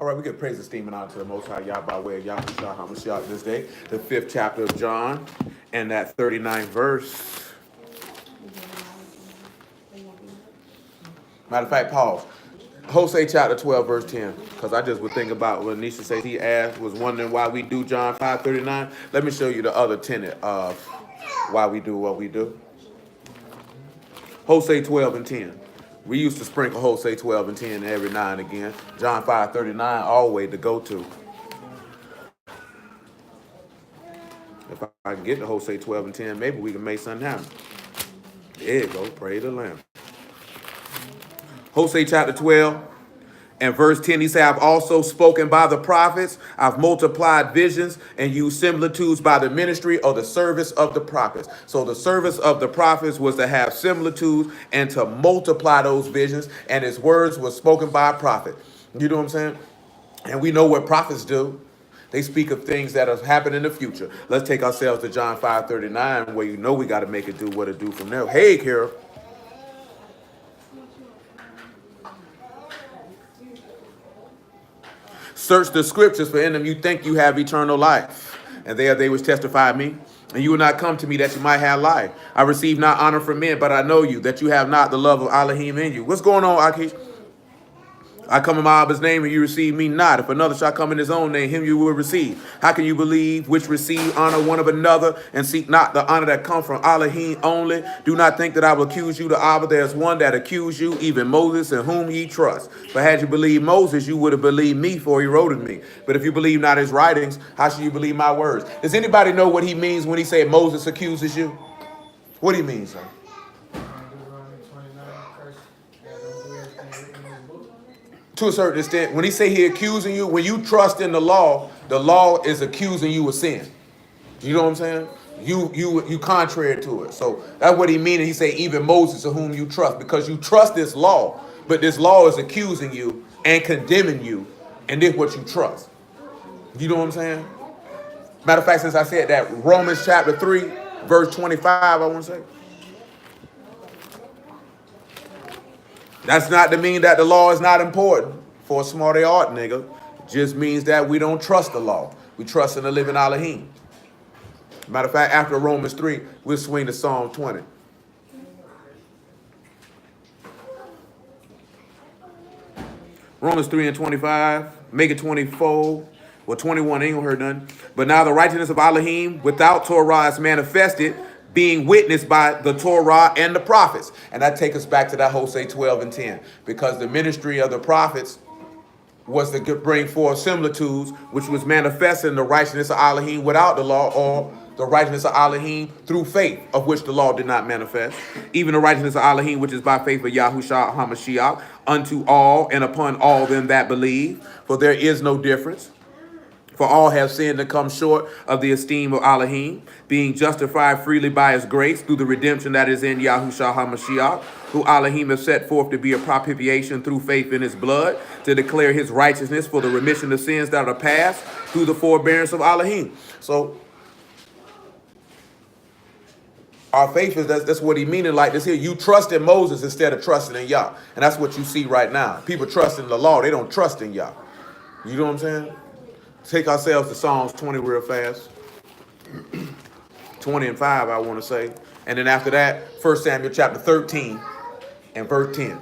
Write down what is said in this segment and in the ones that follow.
All right, we give praise, esteem, and honor to the Most High Yah by way of Yahuah HaMashiach this day, the 5th chapter of John, and that 39th verse. Matter of fact, pause. Hosea chapter 12, verse 10, because I just was thinking about when Nisha said he asked, was wondering why we do John 5:39. Let me show you the other tenet of why we do what we do. Hosea 12 and 10. We used to sprinkle Hosea 12 and 10 every now and again. John 5:39, always the go-to. If I can get to Hosea 12 and 10, maybe we can make something happen. There you go. Praise the Lamb. Hosea chapter 12 and verse 10, he said, I've also spoken by the prophets. I've multiplied visions and used similitudes by the ministry or the service of the prophets. So the service of the prophets was to have similitudes and to multiply those visions. And his words were spoken by a prophet. You know what I'm saying? And we know what prophets do. They speak of things that have happened in the future. Let's take ourselves to John 5:39, where you know we got to make it do what it do from there. Hey, Carol. Search the scriptures, for in them you think you have eternal life. And there they which testify me. And you will not come to me that you might have life. I receive not honor from men, but I know you, that you have not the love of Elohim in you. What's going on, Akish? I come in my Abba's name, and you receive me not. If another shall come in his own name, him you will receive. How can you believe which receive honor one of another, and seek not the honor that come from Elohim only? Do not think that I will accuse you to Abba. There's one that accuse you, even Moses, in whom ye trust. But had you believed Moses, you would have believed me, for he wrote of me. But if you believe not his writings, how shall you believe my words? Does anybody know what he means when he said Moses accuses you? What do you mean, sir? To a certain extent, when he say he accusing you, when you trust in the law is accusing you of sin. You know what I'm saying? You contrary to it. So that's what he means. He say even Moses, of whom you trust, because you trust this law, but this law is accusing you and condemning you, and this what you trust. You know what I'm saying? Matter of fact, since I said that, Romans chapter 3, verse 25, I want to say. That's not to mean that the law is not important for a smarty art nigga. It just means that we don't trust the law. We trust in the living Elohim. Matter of fact, after Romans 3, we'll swing to Psalm 20. Romans 3 and 25, make it 24. Well, 21 ain't gonna hurt nothing. But now the righteousness of Elohim without Torah is manifested, being witnessed by the Torah and the prophets. And that takes us back to that Hosea 12 and 10. Because the ministry of the prophets was to bring forth similitudes, which was manifested in the righteousness of Elohim without the law, or the righteousness of Elohim through faith, of which the law did not manifest. Even the righteousness of Elohim, which is by faith of Yahuah HaMashiach, unto all and upon all them that believe. For there is no difference. For all have sinned and come short of the esteem of Elohim, being justified freely by his grace through the redemption that is in Yahuah HaMashiach, who Elohim has set forth to be a propitiation through faith in his blood, to declare his righteousness for the remission of sins that are past through the forbearance of Elohim. So our faith is, that's what he meaning like this here. You trust in Moses instead of trusting in Yah. And that's what you see right now. People trust in the law. They don't trust in Yah. You know what I'm saying? Take ourselves to Psalms 20 real fast. 20 and 5, I want to say. And then after that, 1 Samuel chapter 13 and verse 10.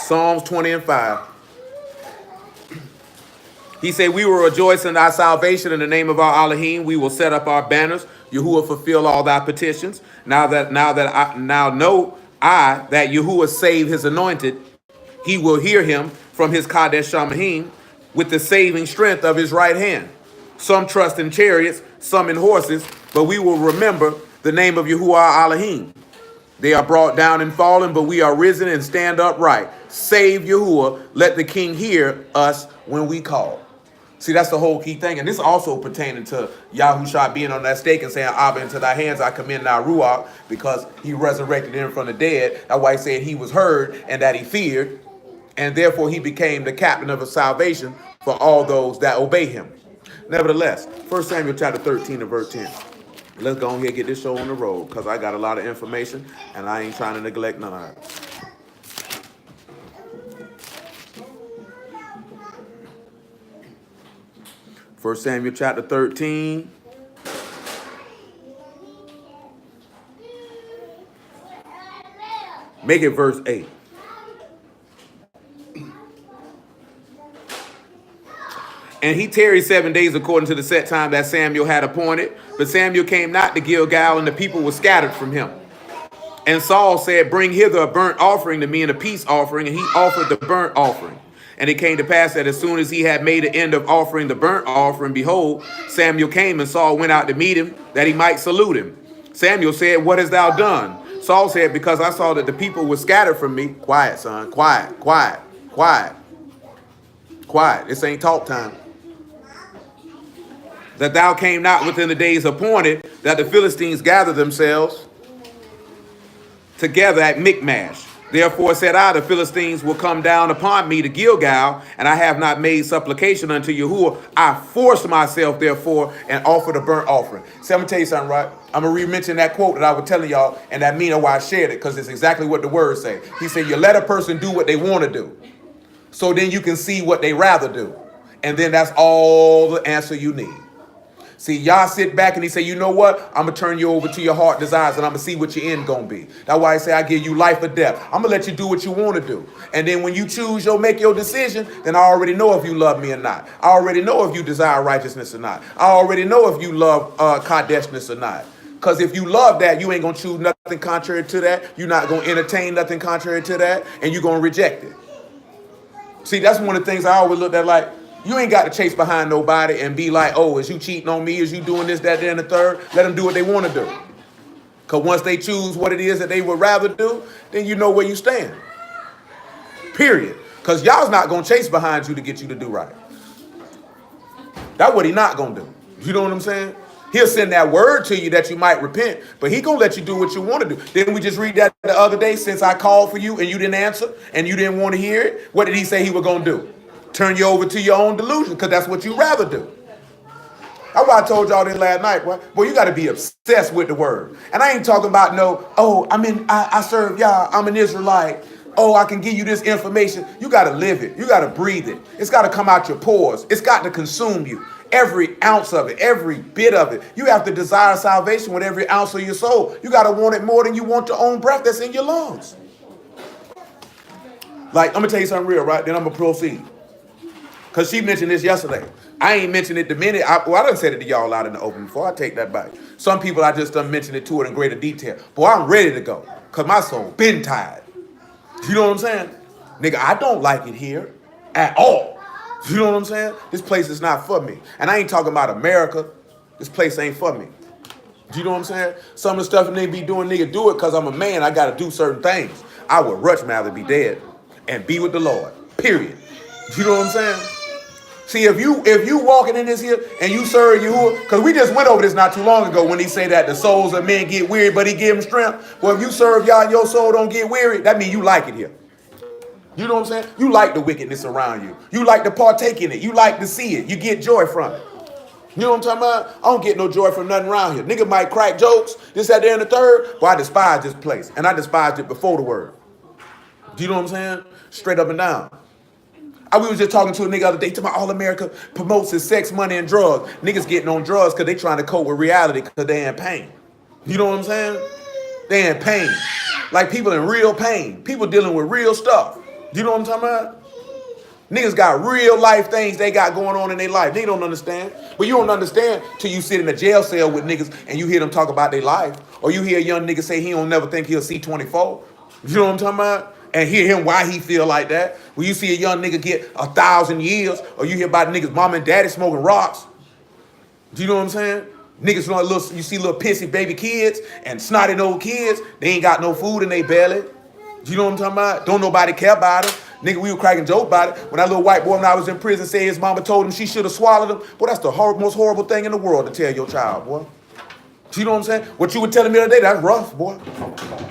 Psalms 20 and 5. He said, we will rejoice in thy salvation in the name of our Elohim. We will set up our banners. Yahuah fulfill all thy petitions. Now know I that Yahuah save his anointed. He will hear him from his Kadesh Shamahim with the saving strength of his right hand. Some trust in chariots, some in horses, but we will remember the name of Yahuah Elohim. They are brought down and fallen, but we are risen and stand upright. Save Yahuah. Let the king hear us when we call. See, that's the whole key thing. And this also pertaining to Yahushua being on that stake and saying, Abba, into thy hands I commend thy Ruach, because he resurrected him from the dead. That's why he said he was heard and that he feared. And therefore he became the captain of a salvation for all those that obey him. Nevertheless, 1 Samuel chapter 13 and verse 10. Let's go ahead and get this show on the road because I got a lot of information and I ain't trying to neglect none of it. 1 Samuel chapter 13. Make it verse 8. And he tarried 7 days according to the set time that Samuel had appointed. But Samuel came not to Gilgal, and the people were scattered from him. And Saul said, bring hither a burnt offering to me and a peace offering. And he offered the burnt offering. And it came to pass that as soon as he had made an end of offering the burnt offering, behold, Samuel came, and Saul went out to meet him, that he might salute him. Samuel said, what hast thou done? Saul said, because I saw that the people were scattered from me. Quiet, son. Quiet, quiet, quiet. Quiet. This ain't talk time. That thou came not within the days appointed, that the Philistines gathered themselves together at Michmash. Therefore said I, the Philistines will come down upon me to Gilgal, and I have not made supplication unto Yahuah. I forced myself, therefore, and offered a burnt offering. So I'm going to tell you something, right? I'm going to re-mention that quote that I was telling y'all, and that means why I shared it, because it's exactly what the words say. He said, you let a person do what they want to do, so then you can see what they rather do. And then that's all the answer you need. See, y'all sit back and he say, you know what? I'm going to turn you over to your heart desires and I'm going to see what your end going to be. That's why I say I give you life or death. I'm going to let you do what you want to do. And then when you choose, you'll make your decision, then I already know if you love me or not. I already know if you desire righteousness or not. I already know if you love Kadeshness or not. Because if you love that, you ain't going to choose nothing contrary to that. You're not going to entertain nothing contrary to that. And you're going to reject it. See, that's one of the things I always looked at like, you ain't got to chase behind nobody and be like, oh, is you cheating on me? Is you doing this, that, and the third? Let them do what they want to do. Because once they choose what it is that they would rather do, then you know where you stand. Period. Because y'all's not going to chase behind you to get you to do right. That's what he not going to do. You know what I'm saying? He'll send that word to you that you might repent, but he going to let you do what you want to do. Didn't we just read that the other day, since I called for you and you didn't answer and you didn't want to hear it? What did he say he was going to do? Turn you over to your own delusion, because that's what you rather do. That's why I told y'all this last night, boy. Boy, you got to be obsessed with the word. And I ain't talking about no, oh, I serve y'all. I'm an Israelite. Oh, I can give you this information. You got to live it. You got to breathe it. It's got to come out your pores. It's got to consume you. Every ounce of it, every bit of it. You have to desire salvation with every ounce of your soul. You got to want it more than you want your own breath that's in your lungs. Like, I'm going to tell you something real, right? Then I'm going to proceed. Because she mentioned this yesterday. I ain't mentioned it the minute. I done said it to y'all out in the open before. I take that back. Some people, I just done mentioned it to it in greater detail. Boy, I'm ready to go. Because my soul been tired. You know what I'm saying? Nigga, I don't like it here at all. You know what I'm saying? This place is not for me. And I ain't talking about America. This place ain't for me. You know what I'm saying? Some of the stuff that they be doing, nigga, do it because I'm a man. I got to do certain things. I would much rather be dead and be with the Lord. Period. You know what I'm saying? See, if you walking in this here and you serve Yahuah, because we just went over this not too long ago when he say that the souls of men get weary, but he give them strength. Well, if you serve y'all and your soul don't get weary, that means you like it here. You know what I'm saying? You like the wickedness around you. You like to partake in it. You like to see it. You get joy from it. You know what I'm talking about? I don't get no joy from nothing around here. Nigga might crack jokes, this, that, there, and the third. Well, I despise this place. And I despised it before the word. Do you know what I'm saying? Straight up and down. We was just talking to a nigga the other day, talking about all America promotes is sex, money, and drugs. Niggas getting on drugs because they trying to cope with reality because they in pain. You know what I'm saying? They in pain. Like people in real pain. People dealing with real stuff. You know what I'm talking about? Niggas got real life things they got going on in their life. They don't understand. But you don't understand till you sit in a jail cell with niggas and you hear them talk about their life. Or you hear a young nigga say he don't never think he'll see 24. You know what I'm talking about? And hear him why he feel like that. When you see a young nigga get 1,000 years, or you hear about niggas mom and daddy smoking rocks. Do you know what I'm saying? Niggas, you see little pissy baby kids and snotty old kids. They ain't got no food in their belly. Do you know what I'm talking about? Don't nobody care about them. Nigga, we were cracking joke about it. When that little white boy when I was in prison said his mama told him she should have swallowed him. Boy, that's the most horrible thing in the world to tell your child, boy. Do you know what I'm saying? What you were telling me the other day, that's rough, boy.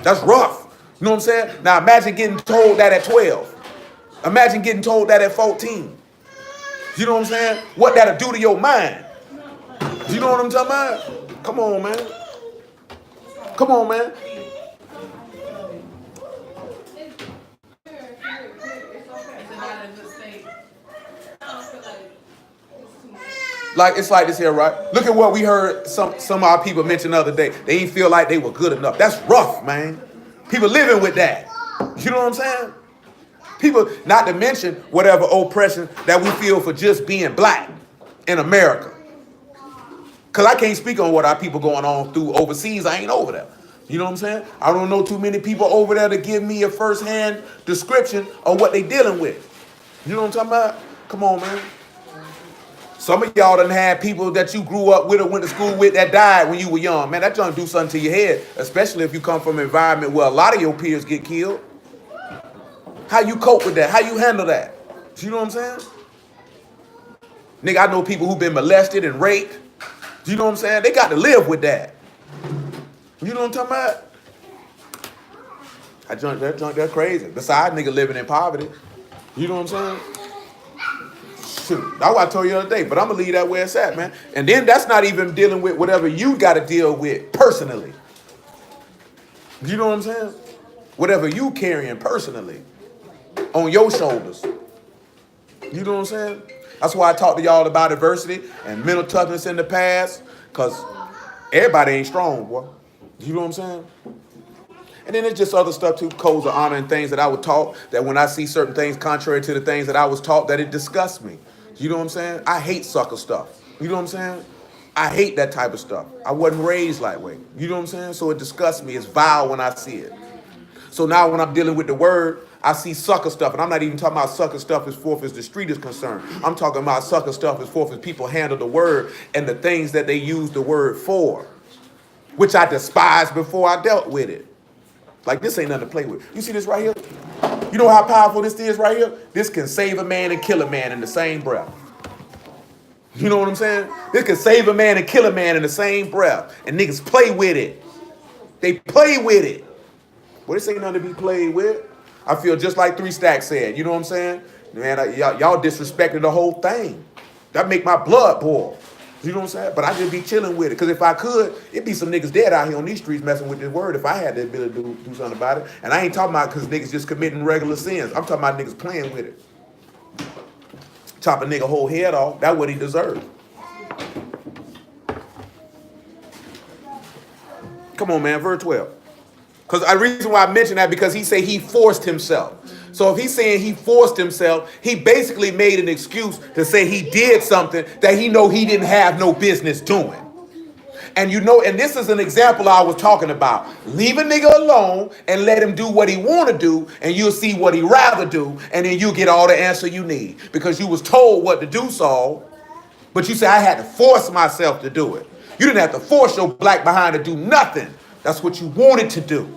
That's rough. You know what I'm saying? Now imagine getting told that at 12. Imagine getting told that at 14. You know what I'm saying? What that'll do to your mind. You know what I'm talking about? Come on, man. Come on, man. Like it's like this here, right? Look at what we heard some of our people mention the other day. They didn't feel like they were good enough. That's rough, man. People living with that. You know what I'm saying? People, not to mention whatever oppression that we feel for just being black in America. Because I can't speak on what our people going on through overseas. I ain't over there. You know what I'm saying? I don't know too many people over there to give me a first-hand description of what they dealing with. You know what I'm talking about? Come on, man. Some of y'all done had people that you grew up with or went to school with that died when you were young. Man, that junk do something to your head, especially if you come from an environment where a lot of your peers get killed. How you cope with that? How you handle that? You know what I'm saying? Nigga, I know people who've been molested and raped. You know what I'm saying? They got to live with that. You know what I'm talking about? That junk, that's crazy. Besides nigga living in poverty. You know what I'm saying? Shoot, that's what I told you the other day, but I'm going to leave that where it's at, man. And then that's not even dealing with whatever you got to deal with personally. You know what I'm saying? Whatever you carrying personally on your shoulders. You know what I'm saying? That's why I talked to y'all about adversity and mental toughness in the past, because everybody ain't strong, boy. You know what I'm saying? And then it's just other stuff too, codes of honor and things that I was taught, that when I see certain things contrary to the things that I was taught, that it disgusts me. You know what I'm saying? I hate sucker stuff. You know what I'm saying? I hate that type of stuff. I wasn't raised that way. You know what I'm saying? So it disgusts me. It's vile when I see it. So now when I'm dealing with the word, I see sucker stuff. And I'm not even talking about sucker stuff as forth as the street is concerned. I'm talking about sucker stuff as forth as people handle the word and the things that they use the word for, which I despised before I dealt with it. Like, this ain't nothing to play with. You see this right here? You know how powerful this is right here? This can save a man and kill a man in the same breath. You know what I'm saying? This can save a man and kill a man in the same breath. And niggas play with it. They play with it. Well, this ain't nothing to be played with. I feel just like 3 Stacks said. You know what I'm saying? Man, y'all disrespected the whole thing. That make my blood boil. You know what I'm saying? But I just be chilling with it. Because if I could, it'd be some niggas dead out here on these streets messing with this word if I had the ability to do something about it. And I ain't talking about because niggas just committing regular sins. I'm talking about niggas playing with it. Chop a nigga whole head off. That's what he deserved. Come on, man. Verse 12. Because the reason why I mention that, because he say he forced himself. So if he's saying he forced himself, he basically made an excuse to say he did something that he know he didn't have no business doing. And you know, and this is an example I was talking about. Leave a nigga alone and let him do what he want to do, and you'll see what he rather do, and then you'll get all the answer you need. Because you was told what to do, Saul, but you say I had to force myself to do it. You didn't have to force your black behind to do nothing. That's what you wanted to do.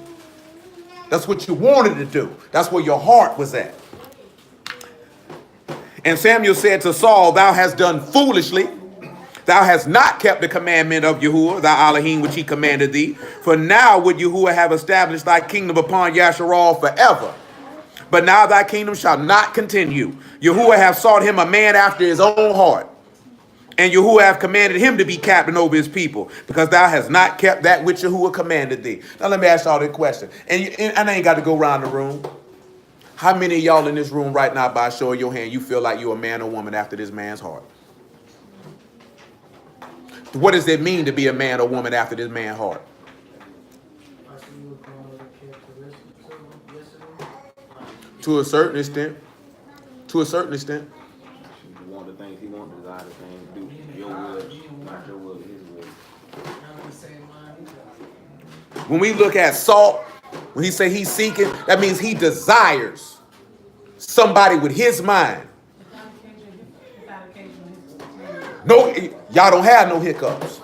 That's what you wanted to do. That's where your heart was at. And Samuel said to Saul, thou hast done foolishly. Thou hast not kept the commandment of Yahuah, thy Elohim, which he commanded thee. For now would Yahuah have established thy kingdom upon Yasharal forever. But now thy kingdom shall not continue. Yahuah hath sought him a man after his own heart. And Yahuah hath commanded him to be captain over his people, because thou hast not kept that which Yahuah commanded thee. Now let me ask y'all this question. And I ain't got to go around the room. How many of y'all in this room right now, by a show of your hand, you feel like you're a man or woman after this man's heart? What does it mean to be a man or woman after this man's heart? To a certain extent. To a certain extent. You want the things he wants, desire the things, do your will, not your will, his will. When we look at Saul, when he say he's seeking, that means he desires somebody with his mind. No, y'all don't have no hiccups.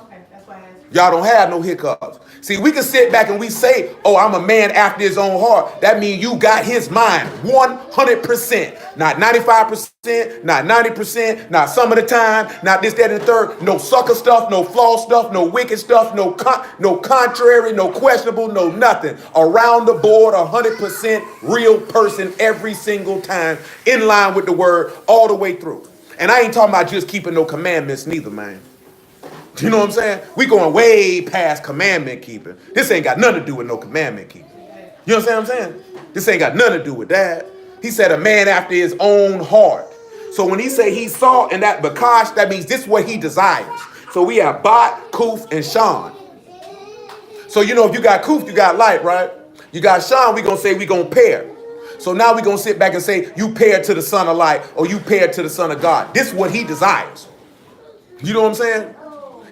Y'all don't have no hiccups. See, we can sit back and we say, oh, I'm a man after his own heart. That means you got his mind 100%. Not 95%, not 90%, not some of the time, not this, that, and the third. No sucker stuff, no flaw stuff, no wicked stuff, no contrary, no questionable, no nothing. Around the board, 100% real person every single time, in line with the word all the way through. And I ain't talking about just keeping no commandments neither, man. You know what I'm saying? We going way past commandment keeping. This ain't got nothing to do with no commandment keeping. You understand what I'm saying? This ain't got nothing to do with that. He said a man after his own heart. So when he say he saw and that Bakash, that means this is what he desires. So we have Bat, Kuf, and Shan. So you know if you got Kuf, you got light, right? You got Shan, we gonna say we gonna pair. So now we gonna sit back and say you pair to the son of light or you pair to the son of God. This is what he desires. You know what I'm saying?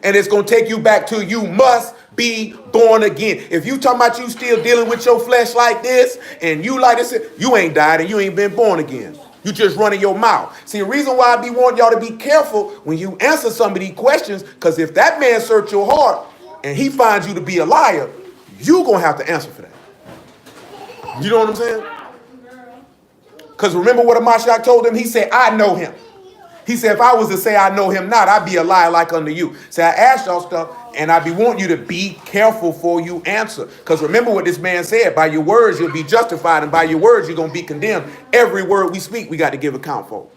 And it's going to take you back to you must be born again. If you talking about you still dealing with your flesh like this and you like this, you ain't died and you ain't been born again. You just running your mouth. See, the reason why I be wanting y'all to be careful when you answer some of these questions, because if that man search your heart and he finds you to be a liar, you going to have to answer for that. You know what I'm saying? Because remember what Amashak told him? He said, I know him. He said, if I was to say I know him not, I'd be a liar like unto you. So I asked y'all stuff, and I be wanting you to be careful for you answer. Because remember what this man said, by your words you'll be justified, and by your words you're going to be condemned. Every word we speak, we got to give account for.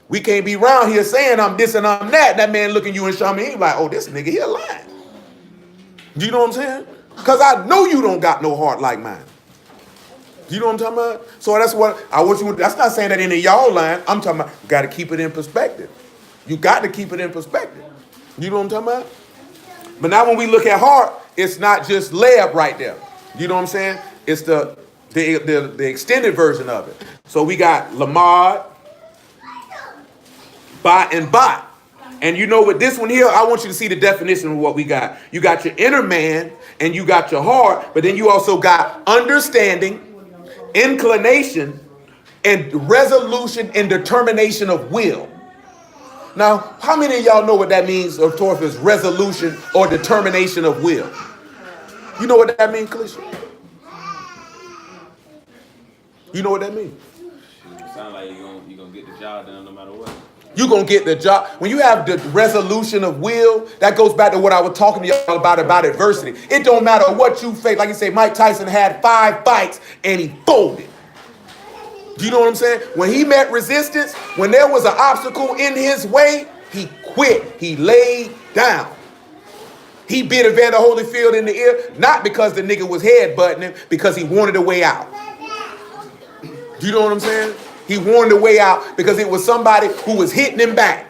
We can't be around here saying I'm this and I'm that. That man looking you and showing me, he's like, oh, this nigga here lying. You know what I'm saying? Because I know you don't got no heart like mine. You know what I'm talking about? So that's what I want you. That's not saying that any of y'all lying. I'm talking about you got to keep it in perspective. You got to keep it in perspective. You know what I'm talking about? But now when we look at heart, it's not just layup right there. You know what I'm saying? It's the extended version of it. So we got lamad, bot, and bot. And you know what this one here, I want you to see the definition of what we got. You got your inner man and you got your heart, but then you also got understanding, inclination, and resolution and determination of will. Now, how many of y'all know what that means, or is resolution or determination of will? You know what that means, Kalisha? You know what that means? It sounds like you're gonna get the job done no matter what. You're going to get the job. When you have the resolution of will, that goes back to what I was talking to y'all about adversity. It don't matter what you face. Like you say, Mike Tyson had 5 fights and he folded. Do you know what I'm saying? When he met resistance, when there was an obstacle in his way, he quit. He laid down. He bit Evander Holyfield in the ear, not because the nigga was headbutting him, because he wanted a way out. Do you know what I'm saying? He wanted a way out because it was somebody who was hitting him back.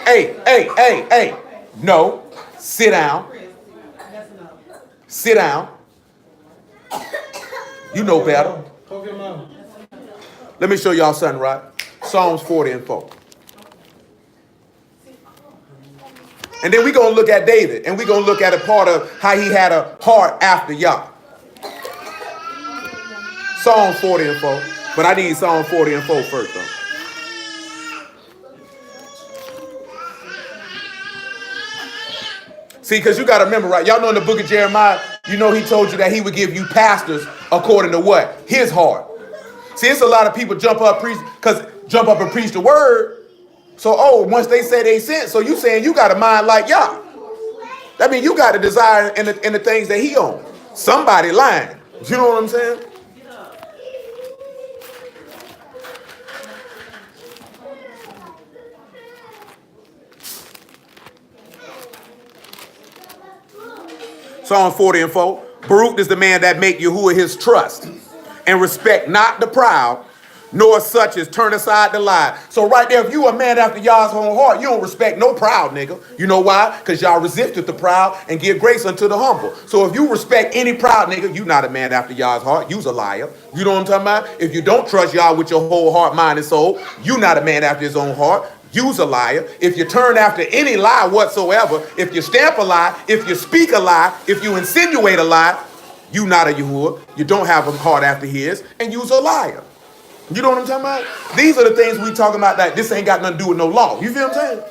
Hey. No. Sit down. Sit down. You know better. Let me show y'all something, right? Psalms 40 and 4. And then we're going to look at David. And we're going to look at a part of how he had a heart after Yah. Psalm 40 and 4. But I need Psalm 40 and 4 first, though. See, because you got to remember, right? Y'all know in the book of Jeremiah, you know he told you that he would give you pastors according to what? His heart. See, it's a lot of people jump up and preach the word. So, once they say they sent, so you saying you got a mind like Yah. That means you got a desire in the things that he owns. Somebody lying. You know what I'm saying? Psalm 40 and 4. Baruch is the man that make Yahuah his trust and respect not the proud, nor such as turn aside the lie. So right there, if you a man after Yah's own heart, you don't respect no proud nigga. You know why? Because Yah resisted the proud and give grace unto the humble. So if you respect any proud nigga, you not a man after Yah's heart. You's a liar. You know what I'm talking about? If you don't trust Yah with your whole heart, mind, and soul, you not a man after his own heart. You's a liar. If you turn after any lie whatsoever, if you stamp a lie, if you speak a lie, if you insinuate a lie, you not a Yahuah. You don't have a heart after his, and you's a liar. You know what I'm talking about? These are the things we talking about that this ain't got nothing to do with no law. You feel what I'm saying?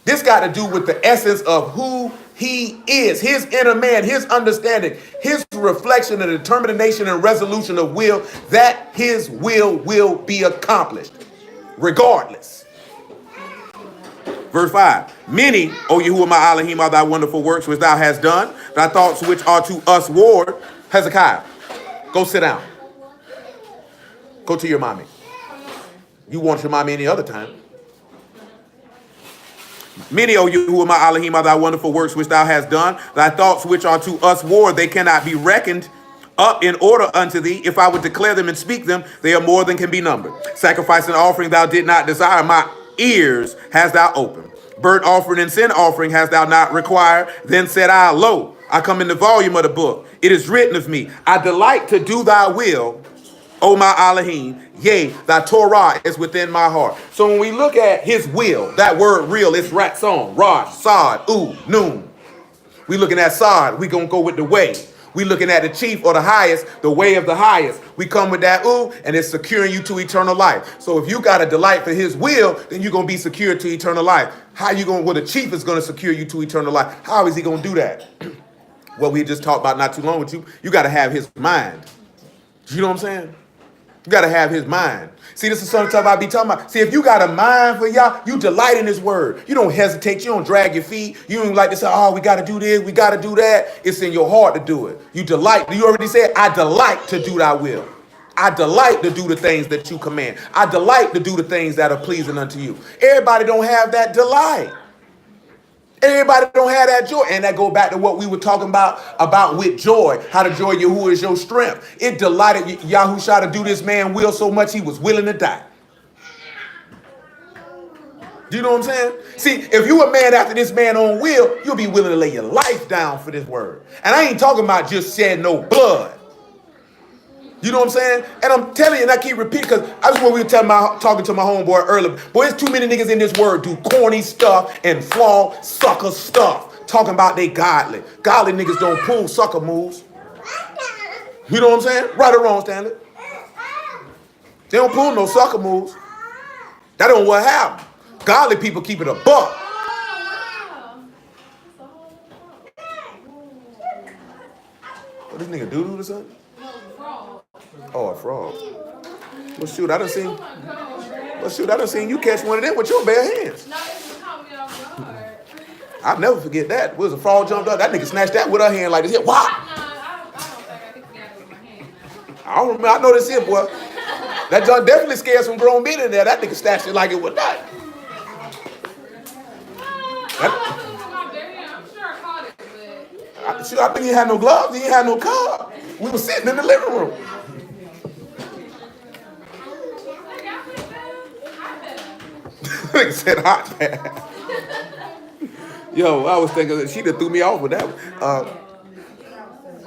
This got to do with the essence of who he is, his inner man, his understanding, his reflection and determination and resolution of will, that his will be accomplished regardless. Verse 5. Many, O Yahuwah my Elohim, are thy wonderful works which thou hast done, thy thoughts which are to us ward. Hezekiah, go sit down. Go to your mommy. You want your mommy any other time. Many, O Yahuwah, my Elohim, are thy wonderful works which thou hast done. Thy thoughts which are to us war, they cannot be reckoned up in order unto thee. If I would declare them and speak them, they are more than can be numbered. Sacrifice and offering thou did not desire. My ears hast thou opened. Burnt offering and sin offering hast thou not required. Then said I, lo, I come in the volume of the book. It is written of me, I delight to do thy will, O my Elohim, yea, thy Torah is within my heart. So when we look at his will, that word real, it's Ratzon, Rosh, Sod, Noon. We looking at Sod, we gonna go with the way. We looking at the chief or the highest, the way of the highest. We come with that and it's securing you to eternal life. So if you got a delight for his will, then you're gonna be secured to eternal life. How you gonna, well, the chief is gonna secure you to eternal life. How is he gonna do that? What we just talked about not too long with you, you gotta have his mind. You know what I'm saying? You got to have his mind. See, this is something I be talking about. See, if you got a mind for Yah, you delight in his word. You don't hesitate. You don't drag your feet. You don't like to say, oh, we got to do this, we got to do that. It's in your heart to do it. You delight. You already said, I delight to do thy will. I delight to do the things that you command. I delight to do the things that are pleasing unto you. Everybody don't have that delight. Everybody don't have that joy. And that go back to what we were talking about with joy. How the joy of Yahuwah is your strength. It delighted Yahusha to do this man will so much he was willing to die. Do you know what I'm saying? See, if you a man after this man own will, you'll be willing to lay your life down for this word. And I ain't talking about just shedding no blood. You know what I'm saying? And I'm telling you, and I keep repeating, because I just want we were talking to my homeboy earlier. Boy, there's too many niggas in this word do corny stuff and flawed sucker stuff. Talking about they godly. Godly niggas don't pull sucker moves. You know what I'm saying? Right or wrong, Stanley? They don't pull no sucker moves. That don't what happened. Godly people keep it a buck. What, this nigga doo-doo or something? Oh, a frog. Well, shoot, I done seen you catch one of them with your bare hands. I'll never forget that. It was a frog jumped up. That nigga snatched that with her hand like this. Here, wow. I don't remember. I know this here, boy. That junk definitely scared some grown men in there. That nigga snatched it like it was not. I think he had no gloves. He ain't had no car. We were sitting in the living room. Nigga said hot pad. Yo, I was thinking she done threw me off with that one.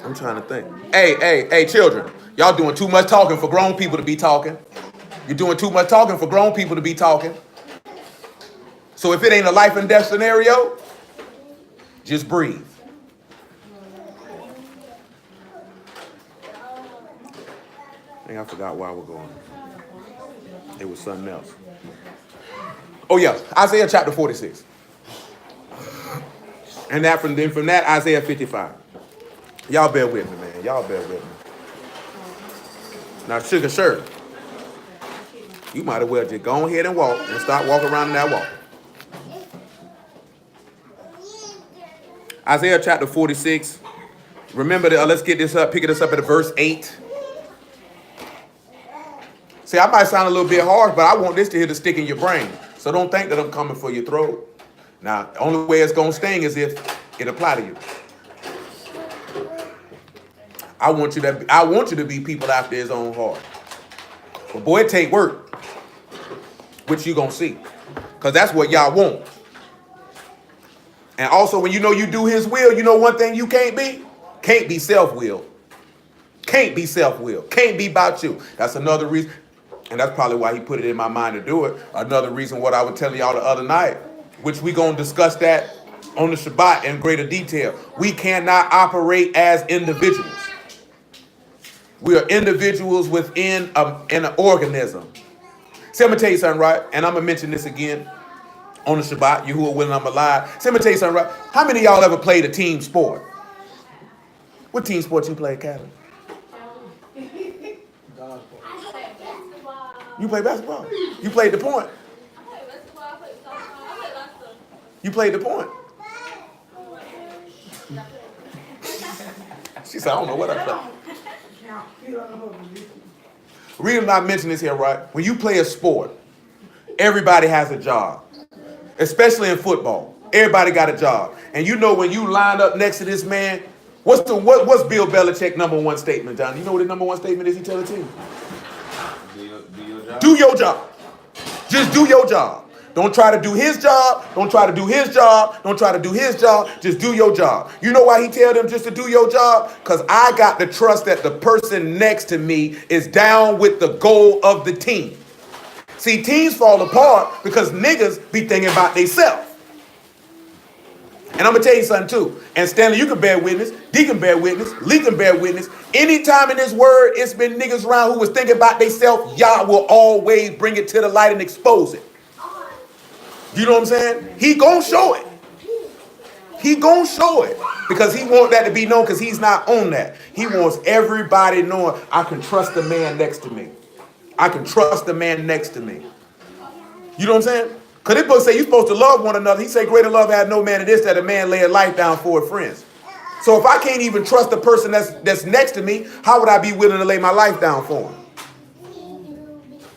I'm trying to think. Hey, children. Y'all doing too much talking for grown people to be talking. You're doing too much talking for grown people to be talking. So if it ain't a life and death scenario, just breathe. I think I forgot where we're going. It was something else. Oh yeah, Isaiah chapter 46. And that from that, Isaiah 55. Y'all bear with me, man. Y'all bear with me. Now, Sugar Shirley, you might as well just go ahead and walk and start walking around in that walk. Isaiah chapter 46. Remember, let's get this up, pick this up at verse 8. See, I might sound a little bit harsh, but I want this to hit a stick in your brain. So don't think that I'm coming for your throat. Now, the only way it's going to sting is if it apply to you. I want you to be people after his own heart. But boy, it take work, which you going to see. Because that's what y'all want. And also, when you know you do his will, you know one thing you can't be? Can't be self-willed. Can't be self-willed. Can't be about you. That's another reason. And that's probably why he put it in my mind to do it. Another reason what I was telling y'all the other night, which we going to discuss that on the Shabbat in greater detail. We cannot operate as individuals. We are individuals within an organism. See, I'm going to tell you something, right? And I'm going to mention this again on the Shabbat. Yahuwah willing, I'm alive. See, I'm going to tell you something, right? How many of y'all ever played a team sport? What team sport you play, Calvin? You play basketball. You played the point. You played the point. She said, I don't know what I play. Reason I mention this here, right? When you play a sport, everybody has a job. especially in football. Everybody got a job. And you know when you line up next to this man, what's Bill Belichick #1 statement, John? You know what his #1 statement is he tell the team? Do your job. Do your job. Just do your job. Don't try to do his job. Don't try to do his job. Don't try to do his job. Just do your job. You know why he tell them just to do your job? Because I got to trust that the person next to me is down with the goal of the team. See, teams fall apart because niggas be thinking about themselves. And I'm going to tell you something too. And Stanley, you can bear witness. D can bear witness. Lee can bear witness. Anytime in this word, it's been niggas around who was thinking about themselves. Yah will always bring it to the light and expose it. You know what I'm saying? He gonna show it. He gonna show it. Because he want that to be known because he's not on that. He wants everybody knowing I can trust the man next to me. I can trust the man next to me. You know what I'm saying? Because this book say you're supposed to love one another. He say greater love had no man than this, that a man lay a life down for his friends. So if I can't even trust the person that's next to me, how would I be willing to lay my life down for him?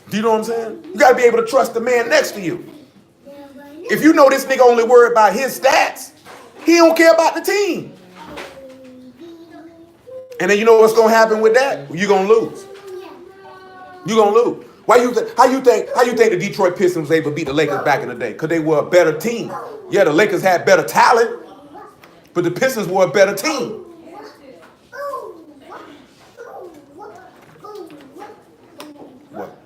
Do you know what I'm saying? You got to be able to trust the man next to you. If you know this nigga only worried about his stats, he don't care about the team. And then you know what's going to happen with that? You're going to lose. You're going to lose. How you think the Detroit Pistons was able to beat the Lakers back in the day? Because they were a better team. Yeah, the Lakers had better talent, but the Pistons were a better team. What?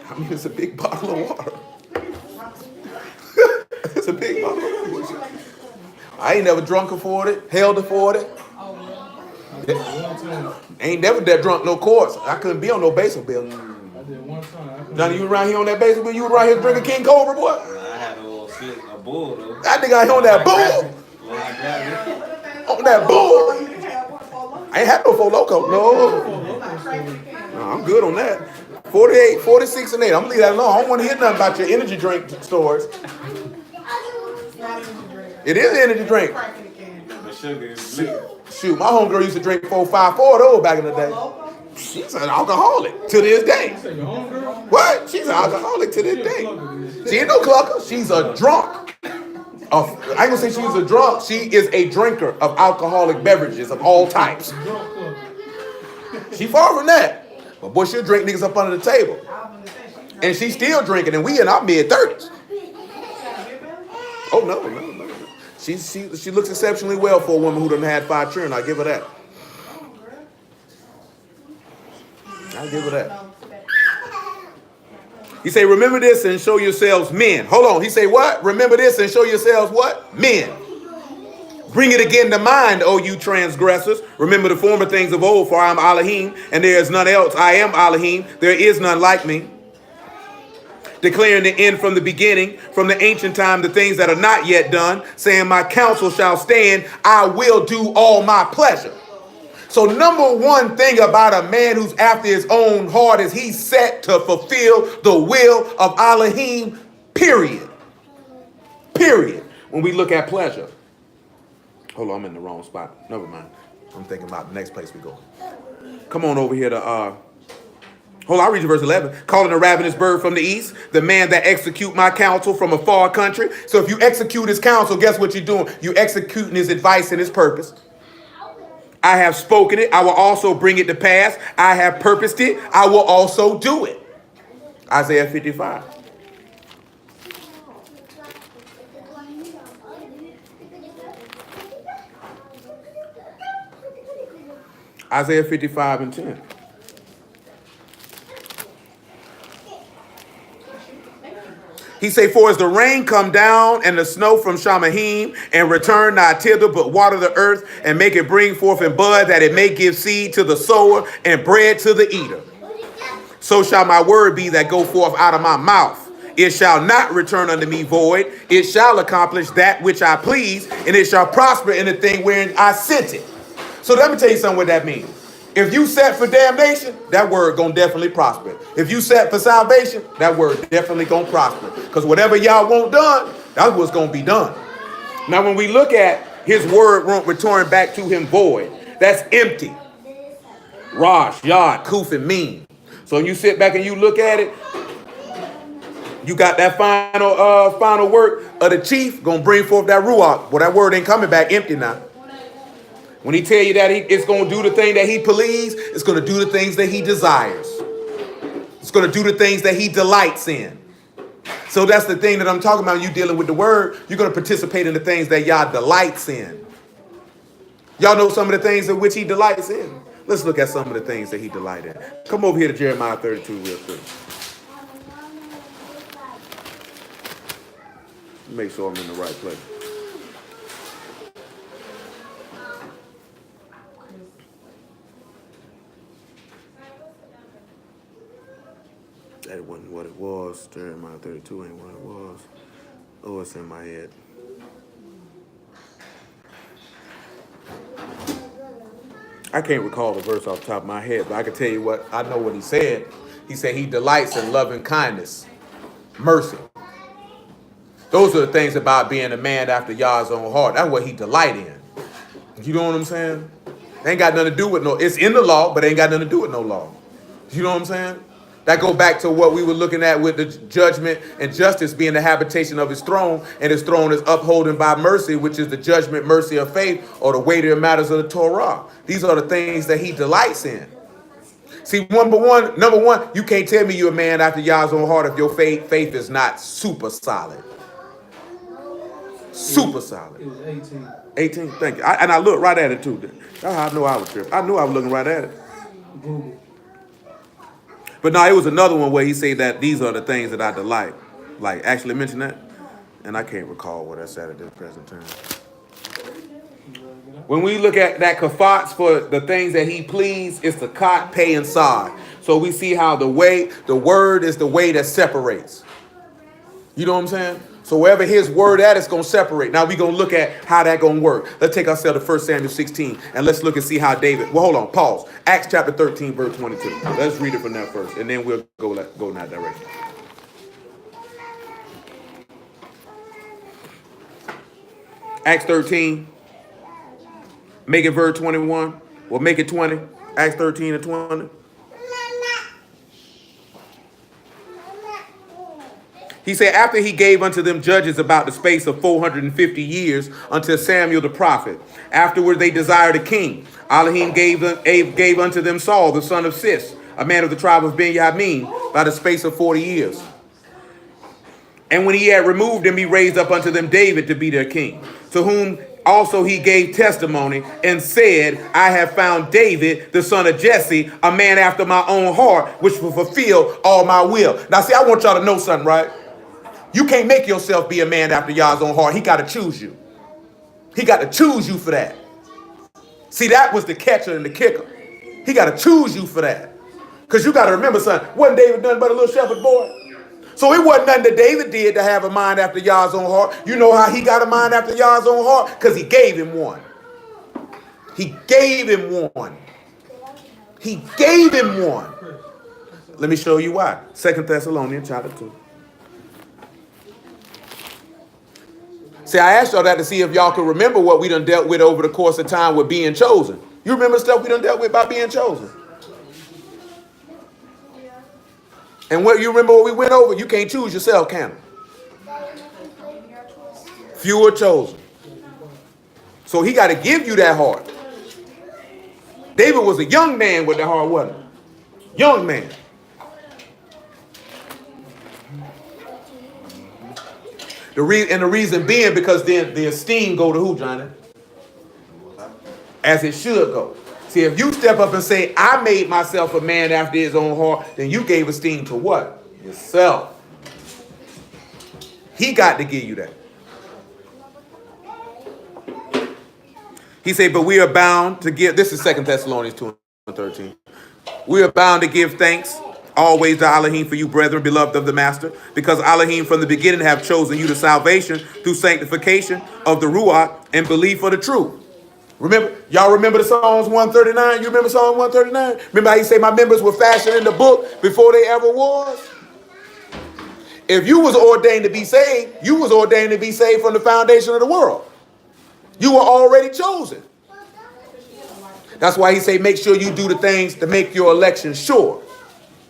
I mean, it's a big bottle of water. It's a big bottle of water. I ain't never drunk afford it, held afford it. Ain't never that drunk no course. I couldn't be on no basement bill. I did one time. Johnny, you around here on that basement bill? You around here drinking King Cobra, boy? I had a little slip, a bull though. That nigga ain't on that bull. On that bull. I ain't had no Four Loko. No, I'm good on that. 48, 46, and 8. I'm gonna leave that alone. I don't want to hear nothing about your energy drink stores. It is an energy drink. The sugar is lit. Shoot, my homegirl used to drink 454 though back in the day. She's an alcoholic to this day. What? She's an alcoholic to this day. She ain't no clucker. She's a drunk. I ain't gonna say she's a drunk. She is a drinker of alcoholic beverages of all types. She far from that. But boy, she'll drink niggas up under the table. And she's still drinking, and we in our mid-30s. Oh, no. She looks exceptionally well for a woman who done had 5 children. I'll give her that. He say, remember this and show yourselves men. Hold on. He say what? Remember this and show yourselves what? Men. Bring it again to mind, O you transgressors. Remember the former things of old, for I am Elohim, and there is none else. I am Elohim. There is none like me. Declaring the end from the beginning, from the ancient time, the things that are not yet done, saying my counsel shall stand. I will do all my pleasure. So number one thing about a man who's after his own heart is he's set to fulfill the will of Elohim, period. Period. When we look at pleasure. Hold on, I'm in the wrong spot. Never mind. I'm thinking about the next place we go. Come on over here to, hold on, I'll read you verse 11. Calling a ravenous bird from the east, the man that execute my counsel from a far country. So if you execute his counsel, guess what you're doing? You executing his advice and his purpose. I have spoken it. I will also bring it to pass. I have purposed it. I will also do it. Isaiah 55. Isaiah 55 and 10. He say, for as the rain come down and the snow from Shamahim and return not thither, but water the earth and make it bring forth and bud, that it may give seed to the sower and bread to the eater. So shall my word be that go forth out of my mouth. It shall not return unto me void. It shall accomplish that which I please, and it shall prosper in the thing wherein I sent it. So let me tell you something what that means. If you set for damnation, that word gonna definitely prosper. If you set for salvation, that word definitely gonna prosper. Because whatever y'all want done, that's what's gonna be done. Now when we look at his word won't return back to him void, that's empty. Rosh, Yod, Kuf, and Meme. So when you sit back and you look at it, You got that final work of the chief gonna bring forth that ruach. Well, that word ain't coming back empty now. When he tell you that it's gonna do the thing that he please, it's gonna do the things that he desires. It's gonna do the things that he delights in. So that's the thing that I'm talking about. You dealing with the word, you're gonna participate in the things that Yah delights in. Y'all know some of the things in which he delights in. Let's look at some of the things that he delights in. Come over here to Jeremiah 32 real quick. Make sure I'm in the right place. That wasn't what it was. Jeremiah 32 ain't what it was. Oh, it's in my head. I can't recall the verse off the top of my head, but I can tell you what, I know what he said. He said he delights in loving kindness, mercy. Those are the things about being a man after Yah's own heart. That's what he delight in. You know what I'm saying? Ain't got nothing to do with it's in the law, but ain't got nothing to do with no law. You know what I'm saying? That go back to what we were looking at with the judgment and justice being the habitation of his throne, and his throne is upholding by mercy, which is the judgment, mercy of faith, or the weightier matters of the Torah. These are the things that he delights in. See, number one, you can't tell me you're a man after Yah's own heart if your faith is not super solid. Super solid. It was 18. 18, thank you. And I looked right at it too. That's how I know I was tripping. I knew I was looking right at it. Google. But no, it was another one where he said that these are the things that I delight. Like, actually mention that. And I can't recall what I said at this present time. When we look at that kafats for the things that he pleased, it's the kot, pay, and sod. So we see how the word is the way that separates. You know what I'm saying? So wherever his word at, it's going to separate. Now we're going to look at how that going to work. Let's take ourselves to 1 Samuel 16, and let's look and see how David... Well, hold on, pause. Acts chapter 13, verse 22. Let's read it from that first, and then we'll go in that direction. Acts 13, make it verse 21. Well, make it 20. Acts 13 and 20. He said, after he gave unto them judges about the space of 450 years until Samuel the prophet. Afterward they desired a king. Elohim gave unto them Saul, the son of Cis, a man of the tribe of Benjamin, by the space of 40 years. And when he had removed him, he raised up unto them David to be their king, to whom also he gave testimony and said, I have found David, the son of Jesse, a man after my own heart, which will fulfill all my will. Now, see, I want y'all to know something, right? You can't make yourself be a man after Yah's own heart. He got to choose you. He got to choose you for that. See, that was the catcher and the kicker. He got to choose you for that. Because you got to remember, son, wasn't David nothing but a little shepherd boy? So it wasn't nothing that David did to have a mind after Yah's own heart. You know how he got a mind after Yah's own heart? Because he gave him one. He gave him one. He gave him one. Let me show you why. 2 Thessalonians chapter 2. See, I asked y'all that to see if y'all could remember what we done dealt with over the course of time with being chosen. You remember stuff we done dealt with about being chosen? And what you remember what we went over? You can't choose yourself, can you? Few are chosen. So he got to give you that heart. David was a young man with that heart, wasn't he? Young man. The reason being because then the esteem go to who, Johnny? As it should go. See, if you step up and say, I made myself a man after his own heart, then you gave esteem to what? Yourself. He got to give you that. He said, but we are bound to give, this is 2 Thessalonians 2 and 13. We are bound to give thanks always to Elohim for you, brethren, beloved of the Master, because Elohim from the beginning have chosen you to salvation through sanctification of the Ruach and belief of the truth. Remember, y'all remember the Psalms 139? You remember Psalm 139? Remember how he say my members were fashioned in the book before they ever was? If you was ordained to be saved, you was ordained to be saved from the foundation of the world. You were already chosen. That's why he say make sure you do the things to make your election sure.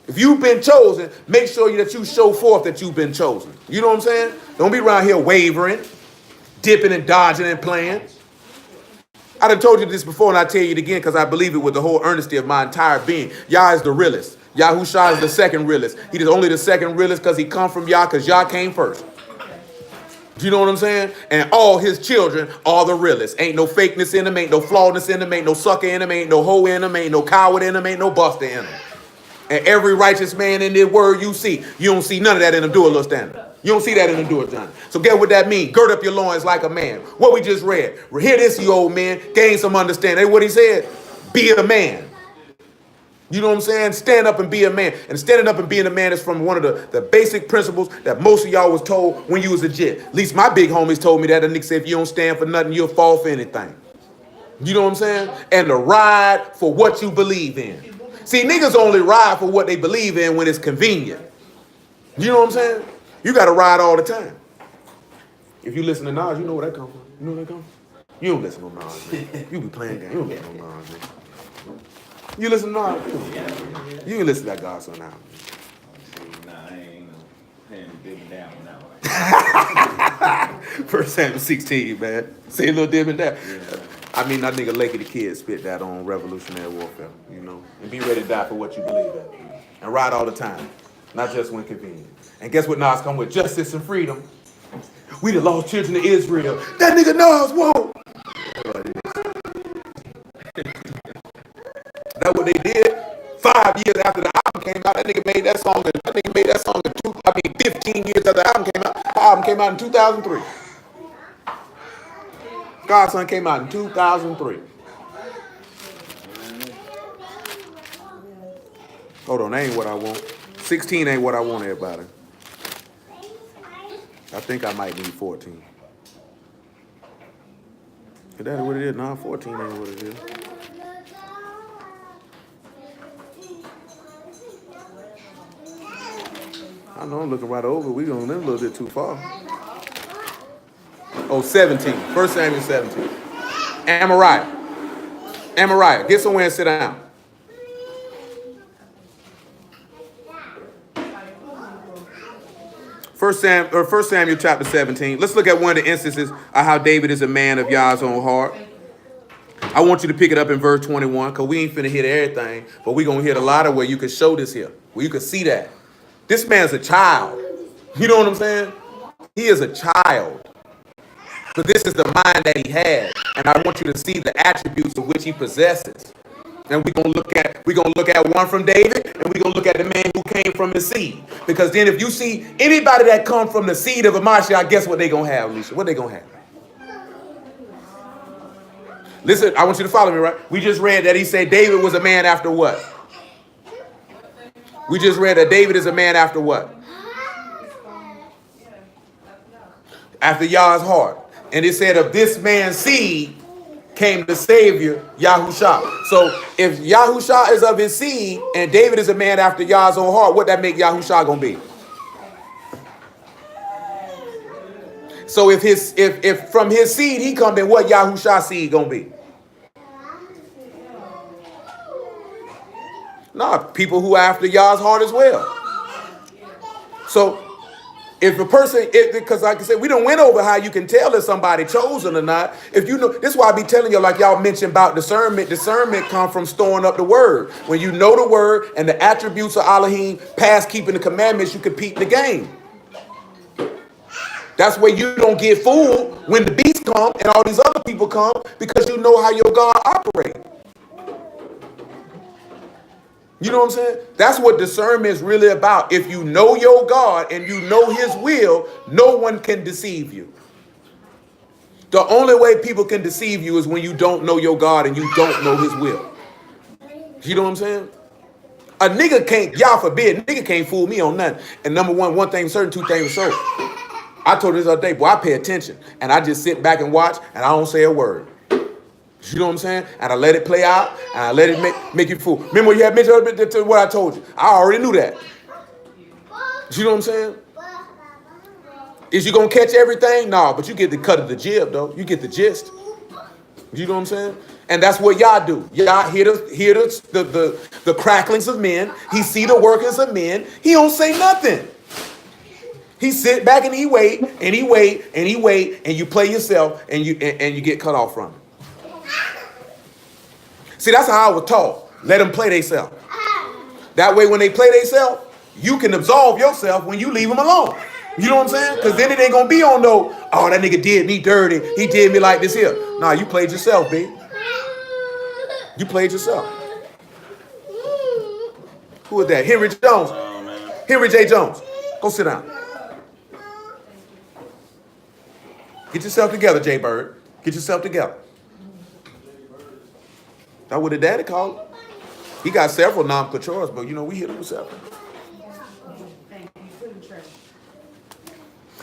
If you've been chosen, make sure that you show forth that you've been chosen. You know what I'm saying? Don't be around here wavering, dipping and dodging and playing. I done told you this before, and I tell you it again because I believe it with the whole earnesty of my entire being. Yah is the realest. Yahushua is the second realest. He is only the second realest because he come from Yah, because Yah came first. Do you know what I'm saying? And all his children are the realest. Ain't no fakeness in them, ain't no flawedness in them, ain't no sucker in them, ain't no hoe in them, ain't no coward in them, ain't no buster in them. And every righteous man in this word you see, you don't see none of that in the dual standard. You don't see that in the dual John. So get what that means. Gird up your loins like a man. What we just read. Hear this, you old men. Gain some understanding. That's what he said. Be a man. You know what I'm saying? Stand up and be a man. And standing up and being a man is from one of the basic principles that most of y'all was told when you was a jit. At least my big homies told me that. And nigga said, if you don't stand for nothing, you'll fall for anything. You know what I'm saying? And to ride for what you believe in. See, niggas only ride for what they believe in when it's convenient. You know what I'm saying? You got to ride all the time. If you listen to Nas, you know where that come from. You know where that come from? You don't listen to Nas, man. You be playing games. You don't listen to Nas, man. You listen to Nas. You can listen to that Godson album. Nah, I ain't paying dipping down now. 1 Samuel 16, man. Say a little dipping down. Yeah. I mean, that nigga Lakey the Kid spit that on Revolutionary Warfare, you know. And be ready to die for what you believe in. And ride all the time. Not just when convenient. And guess what Nas come with? Justice and freedom. We the lost children of Israel. That nigga Nas, whoa! That's what they did. 5 years after the album came out, that nigga made that song. That nigga made that song in 15 years after the album came out. The album came out in 2003. Godson came out in 2003. Hold on, that ain't what I want. 16 ain't what I want, everybody. I think I might need 14. Is that what it is? No, 14 ain't what it is. I know I'm looking right over. We going a little bit too far. Oh, 17. 1 Samuel 17. Amariah, get somewhere and sit down. 1 Samuel chapter 17. Let's look at one of the instances of how David is a man of Yah's own heart. I want you to pick it up in verse 21, because we ain't finna hit everything, but we going to hit a lot of where you can show this here, where you can see that. This man's a child. You know what I'm saying? He is a child. But this is the mind that he has. And I want you to see the attributes of which he possesses. And we're gonna look at one from David, and we're gonna look at the man who came from his seed. Because then if you see anybody that come from the seed of a Mashiach, guess what they gonna have, Alicia? What they gonna have? Listen, I want you to follow me, right? We just read that he said David was a man after what? We just read that David is a man after what? After Yah's heart. And it said of this man's seed came the Savior, Yahushua. So if Yahushua is of his seed and David is a man after Yah's own heart, what that make Yahushua gonna be? So if from his seed he come, then what Yahushua's seed gonna be? No, people who are after Yah's heart as well. So if a person, because like I said, we don't went over how you can tell if somebody chosen or not. If you know, this is why I be telling you, like y'all mentioned about discernment. Discernment come from storing up the word. When you know the word and the attributes of Elohim past keeping the commandments, you compete the game. That's where you don't get fooled when the beasts come and all these other people come, because you know how your God operates. You know what I'm saying? That's what discernment is really about. If you know your God and you know his will, no one can deceive you. The only way people can deceive you is when you don't know your God and you don't know his will. You know what I'm saying? A nigga can't, y'all forbid, nigga can't fool me on nothing. And number one thing certain, two things for sure. I told you this other day, boy, I pay attention. And I just sit back and watch and I don't say a word. You know what I'm saying? And I let it play out, and I let it make you fool. Remember when you had mentioned what I told you? I already knew that. You know what I'm saying? Is you going to catch everything? No, but you get the cut of the jib, though. You get the gist. You know what I'm saying? And that's what Yah do. Yah hear the cracklings of men. He see the workings of men. He don't say nothing. He sit back and he wait and he wait and he wait, and you play yourself and you get cut off from it. See, that's how I was taught. Let them play themselves. That way, when they play themselves, you can absolve yourself when you leave them alone. You know what I'm saying? Because then it ain't gonna be on no, oh, that nigga did me dirty. He did me like this here. Nah, you played yourself, baby. You played yourself. Who is that? Henry Jones. Henry J. Jones. Go sit down. Get yourself together, Jay Bird. Get yourself together. That's what the daddy called him. He got several non-controllers, but you know, we hit him with several.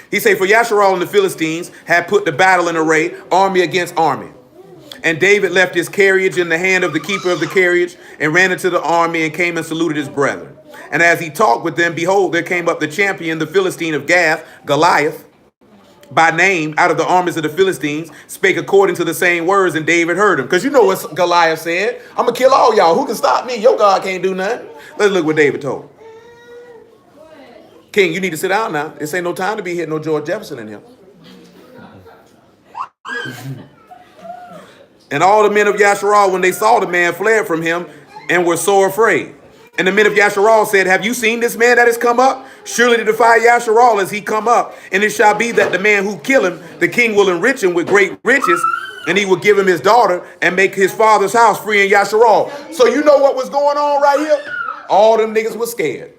He said, for Yasharal and the Philistines had put the battle in array, army against army. And David left his carriage in the hand of the keeper of the carriage and ran into the army and came and saluted his brethren. And as he talked with them, behold, there came up the champion, the Philistine of Gath, Goliath, by name, out of the armies of the Philistines, spake according to the same words, and David heard him. Because you know what Goliath said. I'm going to kill all y'all. Who can stop me? Your God can't do nothing. Let's look what David told him. King, you need to sit down now. This ain't no time to be hitting no George Jefferson in here. And all the men of Yasharal, when they saw the man, fled from him and were sore afraid. And the men of Yasharal said, have you seen this man that has come up? Surely to defy Yasharal as he come up. And it shall be that the man who kill him, the king will enrich him with great riches, and he will give him his daughter and make his father's house free in Yasharal. So you know what was going on right here? All them niggas were scared.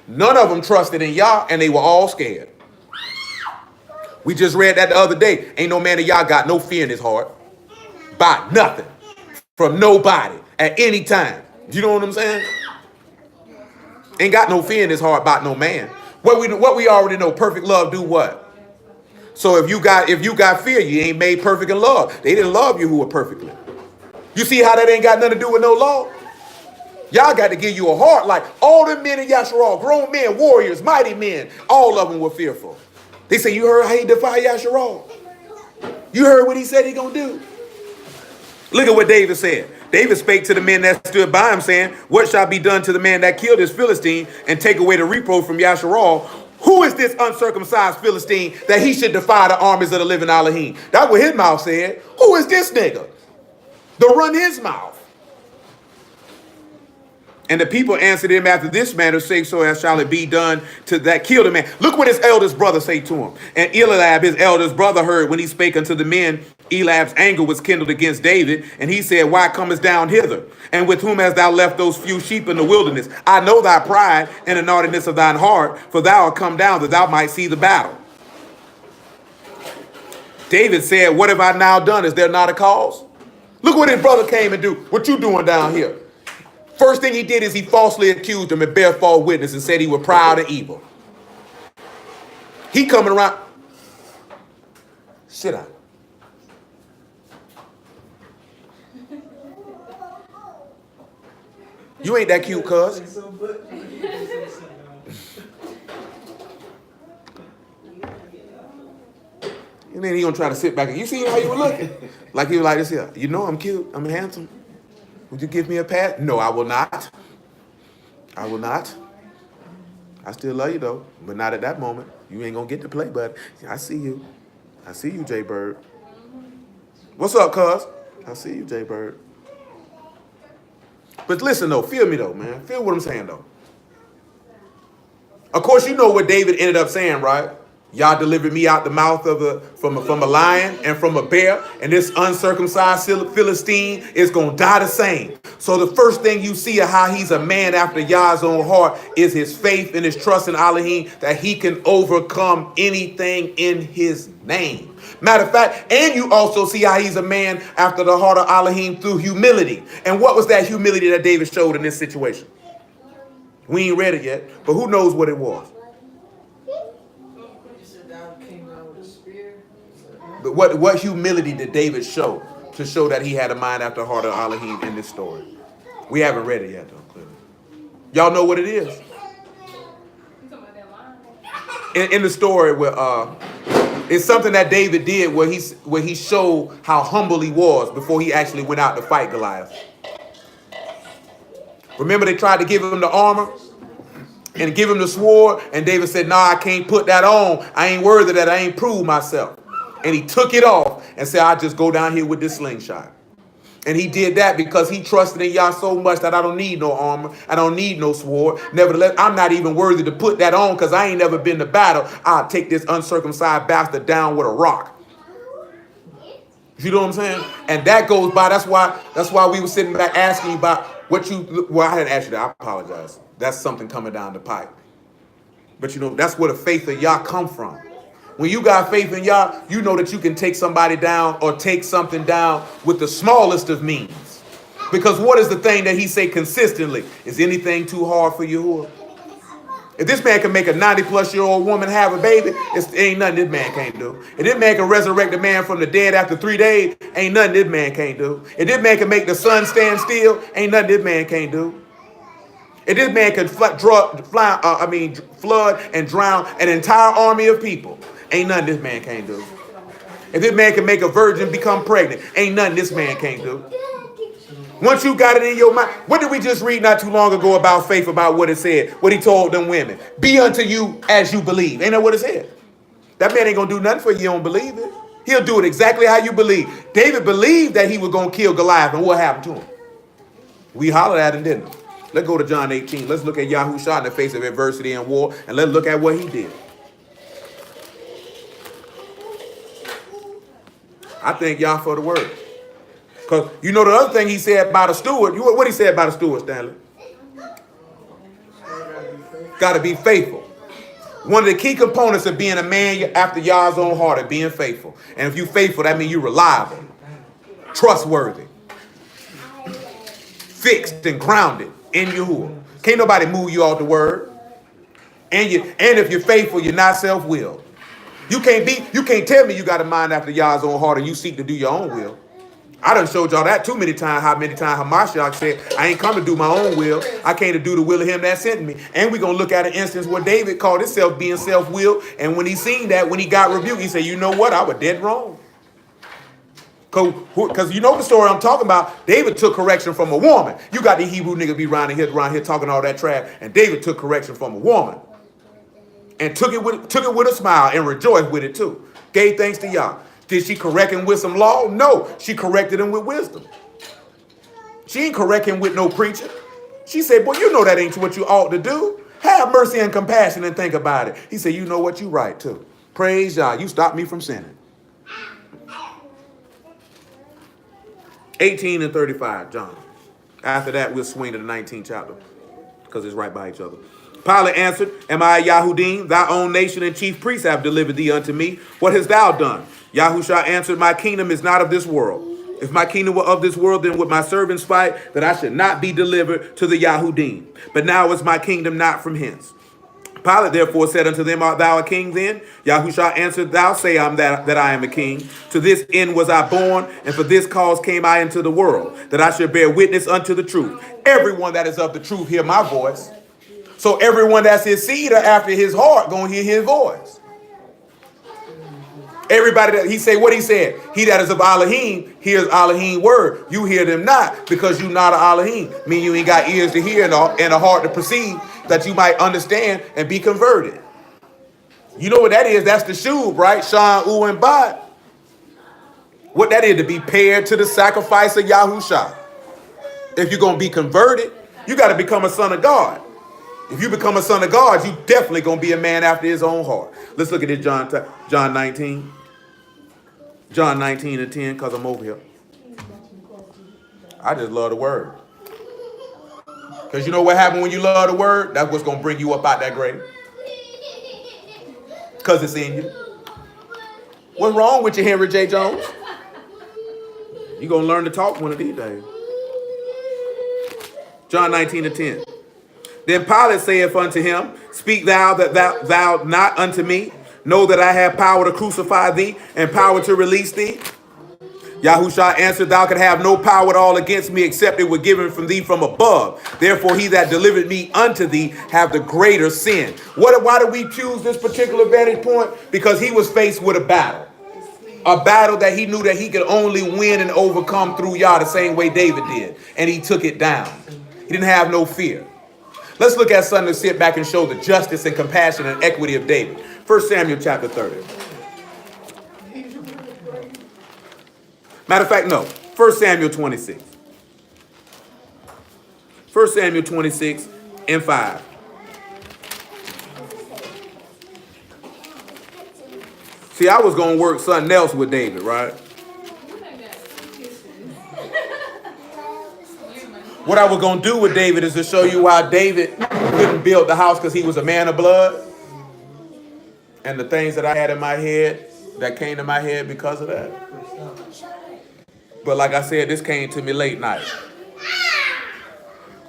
None of them trusted in Yah, and they were all scared. We just read that the other day. Ain't no man of Yah got no fear in his heart. By nothing. From nobody. At any time. You know what I'm saying? Ain't got no fear in his heart about no man. What we already know, perfect love do what? So if you got fear, you ain't made perfect in love. They didn't love you who were perfectly. You see how that ain't got nothing to do with no law? Y'all got to give you a heart like all the men in Yasharal, grown men, warriors, mighty men, all of them were fearful. They say, you heard how he defied Yasharal? You heard what he said he gonna do? Look at what David said. David spake to the men that stood by him, saying, what shall be done to the man that killed this Philistine and take away the reproach from Yasharal? Who is this uncircumcised Philistine that he should defy the armies of the living Elohim? That's what his mouth said. Who is this nigga? To run his mouth. And the people answered him after this manner, say, so as shall it be done to that killed the man. Look what his eldest brother say to him. And Eliab, his eldest brother, heard when he spake unto the men. Eliab's anger was kindled against David. And he said, why comest down hither? And with whom hast thou left those few sheep in the wilderness? I know thy pride and the naughtiness of thine heart, for thou art come down that thou might see the battle. David said, what have I now done? Is there not a cause? Look what his brother came and do. What you doing down here? First thing he did is he falsely accused him and bare false witness and said he was proud and evil. He coming around. Sit down. You ain't that cute, cuz. And then he gonna try to sit back and you see how you were looking? Like he was like this here. You know I'm cute. I'm handsome. Would you give me a pass? No, I will not. I will not. I still love you though, but not at that moment. You ain't gonna get to play, but I see you. I see you, Jay Bird. What's up, cuz? I see you, Jay Bird. But listen though, feel me though, man. Feel what I'm saying though. Of course, you know what David ended up saying, right? Y'all delivered me out the mouth of from a lion and from a bear, and this uncircumcised Philistine is going to die the same. So the first thing you see of how he's a man after Yah's own heart is his faith and his trust in Elohim that he can overcome anything in his name. Matter of fact, and you also see how he's a man after the heart of Elohim through humility. And what was that humility that David showed in this situation? We ain't read it yet, but who knows what it was? But what humility did David show to show that he had a mind after the heart of Elohim in this story? We haven't read it yet, though, clearly. Y'all know what it is? In the story where It's something that David did where he showed how humble he was before he actually went out to fight Goliath. Remember, they tried to give him the armor and give him the sword, and David said, "Nah, I can't put that on. I ain't worthy of that. I ain't proved myself." And he took it off and said, "I'll just go down here with this slingshot." And he did that because he trusted in Yah so much that I don't need no armor. I don't need no sword. Nevertheless, I'm not even worthy to put that on because I ain't never been to battle. I'll take this uncircumcised bastard down with a rock. You know what I'm saying? And that goes by. That's why we were sitting back asking you about what you. Well, I didn't ask you that. I apologize. That's something coming down the pipe. But you know, that's where the faith of Yah come from. When you got faith in Yah, you know that you can take somebody down or take something down with the smallest of means. Because what is the thing that he say consistently? Is anything too hard for Yahuah? If this man can make a 90-plus-year-old woman have a baby, it ain't nothing this man can't do. If this man can resurrect a man from the dead after 3 days, ain't nothing this man can't do. If this man can make the sun stand still, ain't nothing this man can't do. If this man can flood and drown an entire army of people, ain't nothing this man can't do. If this man can make a virgin become pregnant, ain't nothing this man can't do. Once you got it in your mind, what did we just read not too long ago about faith, about what it said, what he told them women? Be unto you as you believe. Ain't that what it said? That man ain't going to do nothing for you don't believe it. He'll do it exactly how you believe. David believed that he was going to kill Goliath, and what happened to him? We hollered at him, didn't we? Let's go to John 18. Let's look at Yahushua in the face of adversity and war, and let's look at what he did. I thank Yah for the word. Because you know the other thing he said about a steward. What he said about a steward, Stanley? Got to be faithful. One of the key components of being a man after Yah's own heart is being faithful. And if you're faithful, that means you're reliable, trustworthy, fixed and grounded in Yahuah. Can't nobody move you off the word. And if you're faithful, you're not self-willed. You can't tell me you got a mind after Yah's own heart and you seek to do your own will. I done showed y'all that too many times, how many times Hamashiach said, I ain't come to do my own will. I came to do the will of him that sent me. And we're going to look at an instance where David called himself being self-willed. And when he seen that, when he got rebuked, he said, you know what? I was dead wrong. Because you know the story I'm talking about. David took correction from a woman. You got the Hebrew nigga be around here talking all that trash. And David took correction from a woman. And took it with a smile and rejoiced with it too. Gave thanks to Yah. Did she correct him with some law? No. She corrected him with wisdom. She ain't correct him with no preaching. She said, boy, you know that ain't what you ought to do. Have mercy and compassion and think about it. He said, you know what? You right too. Praise Yah. You stopped me from sinning. 18 and 35, John. After that, we'll swing to the 19th chapter because it's right by each other. Pilate answered, am I a Yahudim? Thy own nation and chief priests have delivered thee unto me. What hast thou done? Yahushua answered, my kingdom is not of this world. If my kingdom were of this world, then would my servants fight, that I should not be delivered to the Yahudim. But now is my kingdom not from hence. Pilate therefore said unto them, art thou a king then? Yahushua answered, thou say that I am a king. To this end was I born, and for this cause came I into the world, that I should bear witness unto the truth. Everyone that is of the truth hear my voice. So everyone that's his seed or after his heart gonna hear his voice. Everybody that he say what he said. He that is of Elohim hears Elohim word. You hear them not because you not a Elohim. Mean you ain't got ears to hear and a heart to perceive that you might understand and be converted. You know what that is? That's the shub, right? Shan, U, and Bad. What that is, to be paired to the sacrifice of Yahusha. If you're gonna be converted, you got to become a son of God. If you become a son of God, you definitely going to be a man after his own heart. Let's look at this John 19. John 19 and 10, because I'm over here. I just love the word. Because you know what happened when you love the word? That's what's going to bring you up out that grave. Because it's in you. What's wrong with you, Henry J. Jones? You're going to learn to talk one of these days. John 19 and 10. Then Pilate saith unto him, speak thou that thou not unto me? Know that I have power to crucify thee and power to release thee. Yahushua answered, thou could have no power at all against me, except it were given from thee from above. Therefore he that delivered me unto thee have the greater sin. Why did we choose this particular vantage point? Because he was faced with a battle. A battle that he knew that he could only win and overcome through Yah the same way David did. And he took it down. He didn't have no fear. Let's look at something to sit back and show the justice and compassion and equity of David. 1 Samuel chapter 30. Matter of fact, no. 1 Samuel 26. 1 Samuel 26 and 5. See, I was going to work something else with David, right? What I was going to do with David is to show you why David couldn't build the house because he was a man of blood. And the things that I had in my head that came to my head because of that. But like I said, this came to me late night.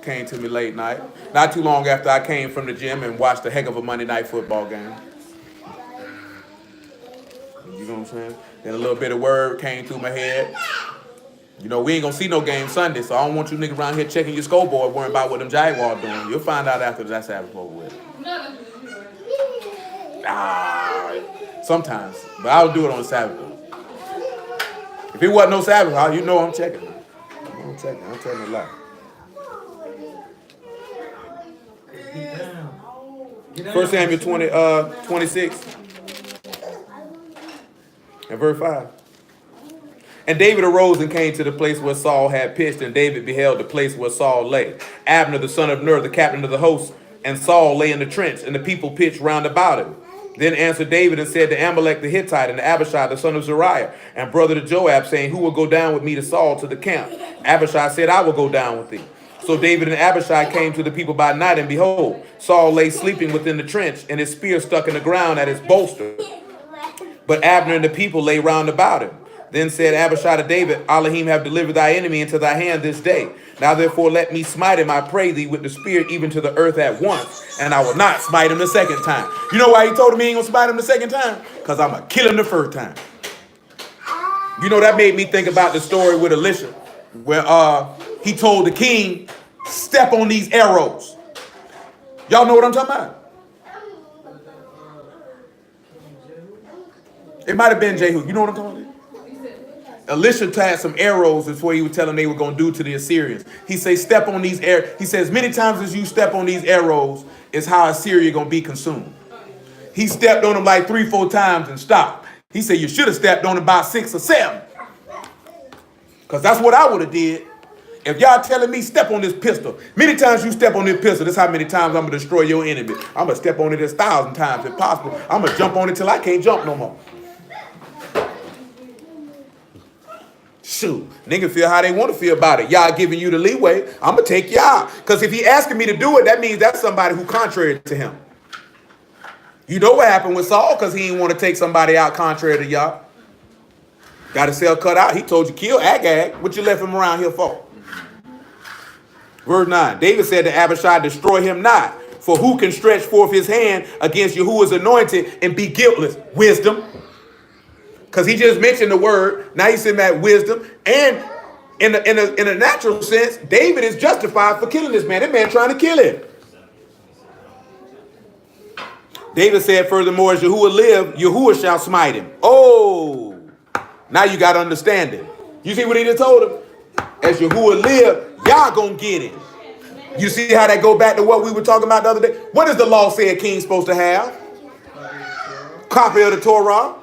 Came to me late night. Not too long after I came from the gym and watched a heck of a Monday night football game. You know what I'm saying? Then a little bit of word came through my head. You know, we ain't gonna see no game Sunday, so I don't want you niggas around here checking your scoreboard, worrying about what them Jaguars doing. You'll find out after that Sabbath over with. Sometimes, but I'll do it on the Sabbath. If it wasn't no Sabbath, you know I'm checking. I'm checking. I'm telling you a lie. 1 Samuel 26 and verse 5. And David arose and came to the place where Saul had pitched, and David beheld the place where Saul lay. Abner, the son of Ner, the captain of the host, and Saul lay in the trench, and the people pitched round about him. Then answered David and said to Amalek the Hittite and to Abishai the son of Zeruiah and brother to Joab, saying, who will go down with me to Saul to the camp? Abishai said, I will go down with thee. So David and Abishai came to the people by night, and behold, Saul lay sleeping within the trench, and his spear stuck in the ground at his bolster. But Abner and the people lay round about him. Then said Abishai to David, Elohim have delivered thy enemy into thy hand this day. Now therefore let me smite him, I pray thee, with the spear even to the earth at once, and I will not smite him the second time. You know why he told him he ain't gonna smite him the second time? Because I'm gonna kill him the first time. You know, that made me think about the story with Elisha, where he told the king, step on these arrows. Y'all know what I'm talking about? It might have been Jehu. You know what I'm talking about? Elisha had some arrows before he was telling them they were going to do to the Assyrians. He says, step on these arrows. He says, many times as you step on these arrows is how Assyria going to be consumed. He stepped on them like 3-4 times and stopped. He said, you should have stepped on them about 6 or 7. Because that's what I would have did. If y'all telling me step on this pistol, many times you step on this pistol, that's how many times I'm going to destroy your enemy. I'm going to step on it 1,000 times if possible. I'm going to jump on it till I can't jump no more. Shoot, nigga feel how they want to feel about it. Y'all giving you the leeway. I'm going to take y'all. Because if he asking me to do it, that means that's somebody who contrary to him. You know what happened with Saul because he didn't want to take somebody out contrary to y'all. Got his cell cut out. He told you, kill Agag. What you left him around here for? Verse 9. David said to Abishai, destroy him not. For who can stretch forth his hand against Yahuah's anointed and be guiltless? Wisdom. Because he just mentioned the word. Now he's saying that wisdom. And in a natural sense, David is justified for killing this man. That man trying to kill him. David said, furthermore, as Yahuah live, Yahuah shall smite him. Oh, now you got to understand it. You see what he just told him? As Yahuah live, y'all going to get it. You see how that go back to what we were talking about the other day? What does the law say a king's supposed to have? Copy of the Torah.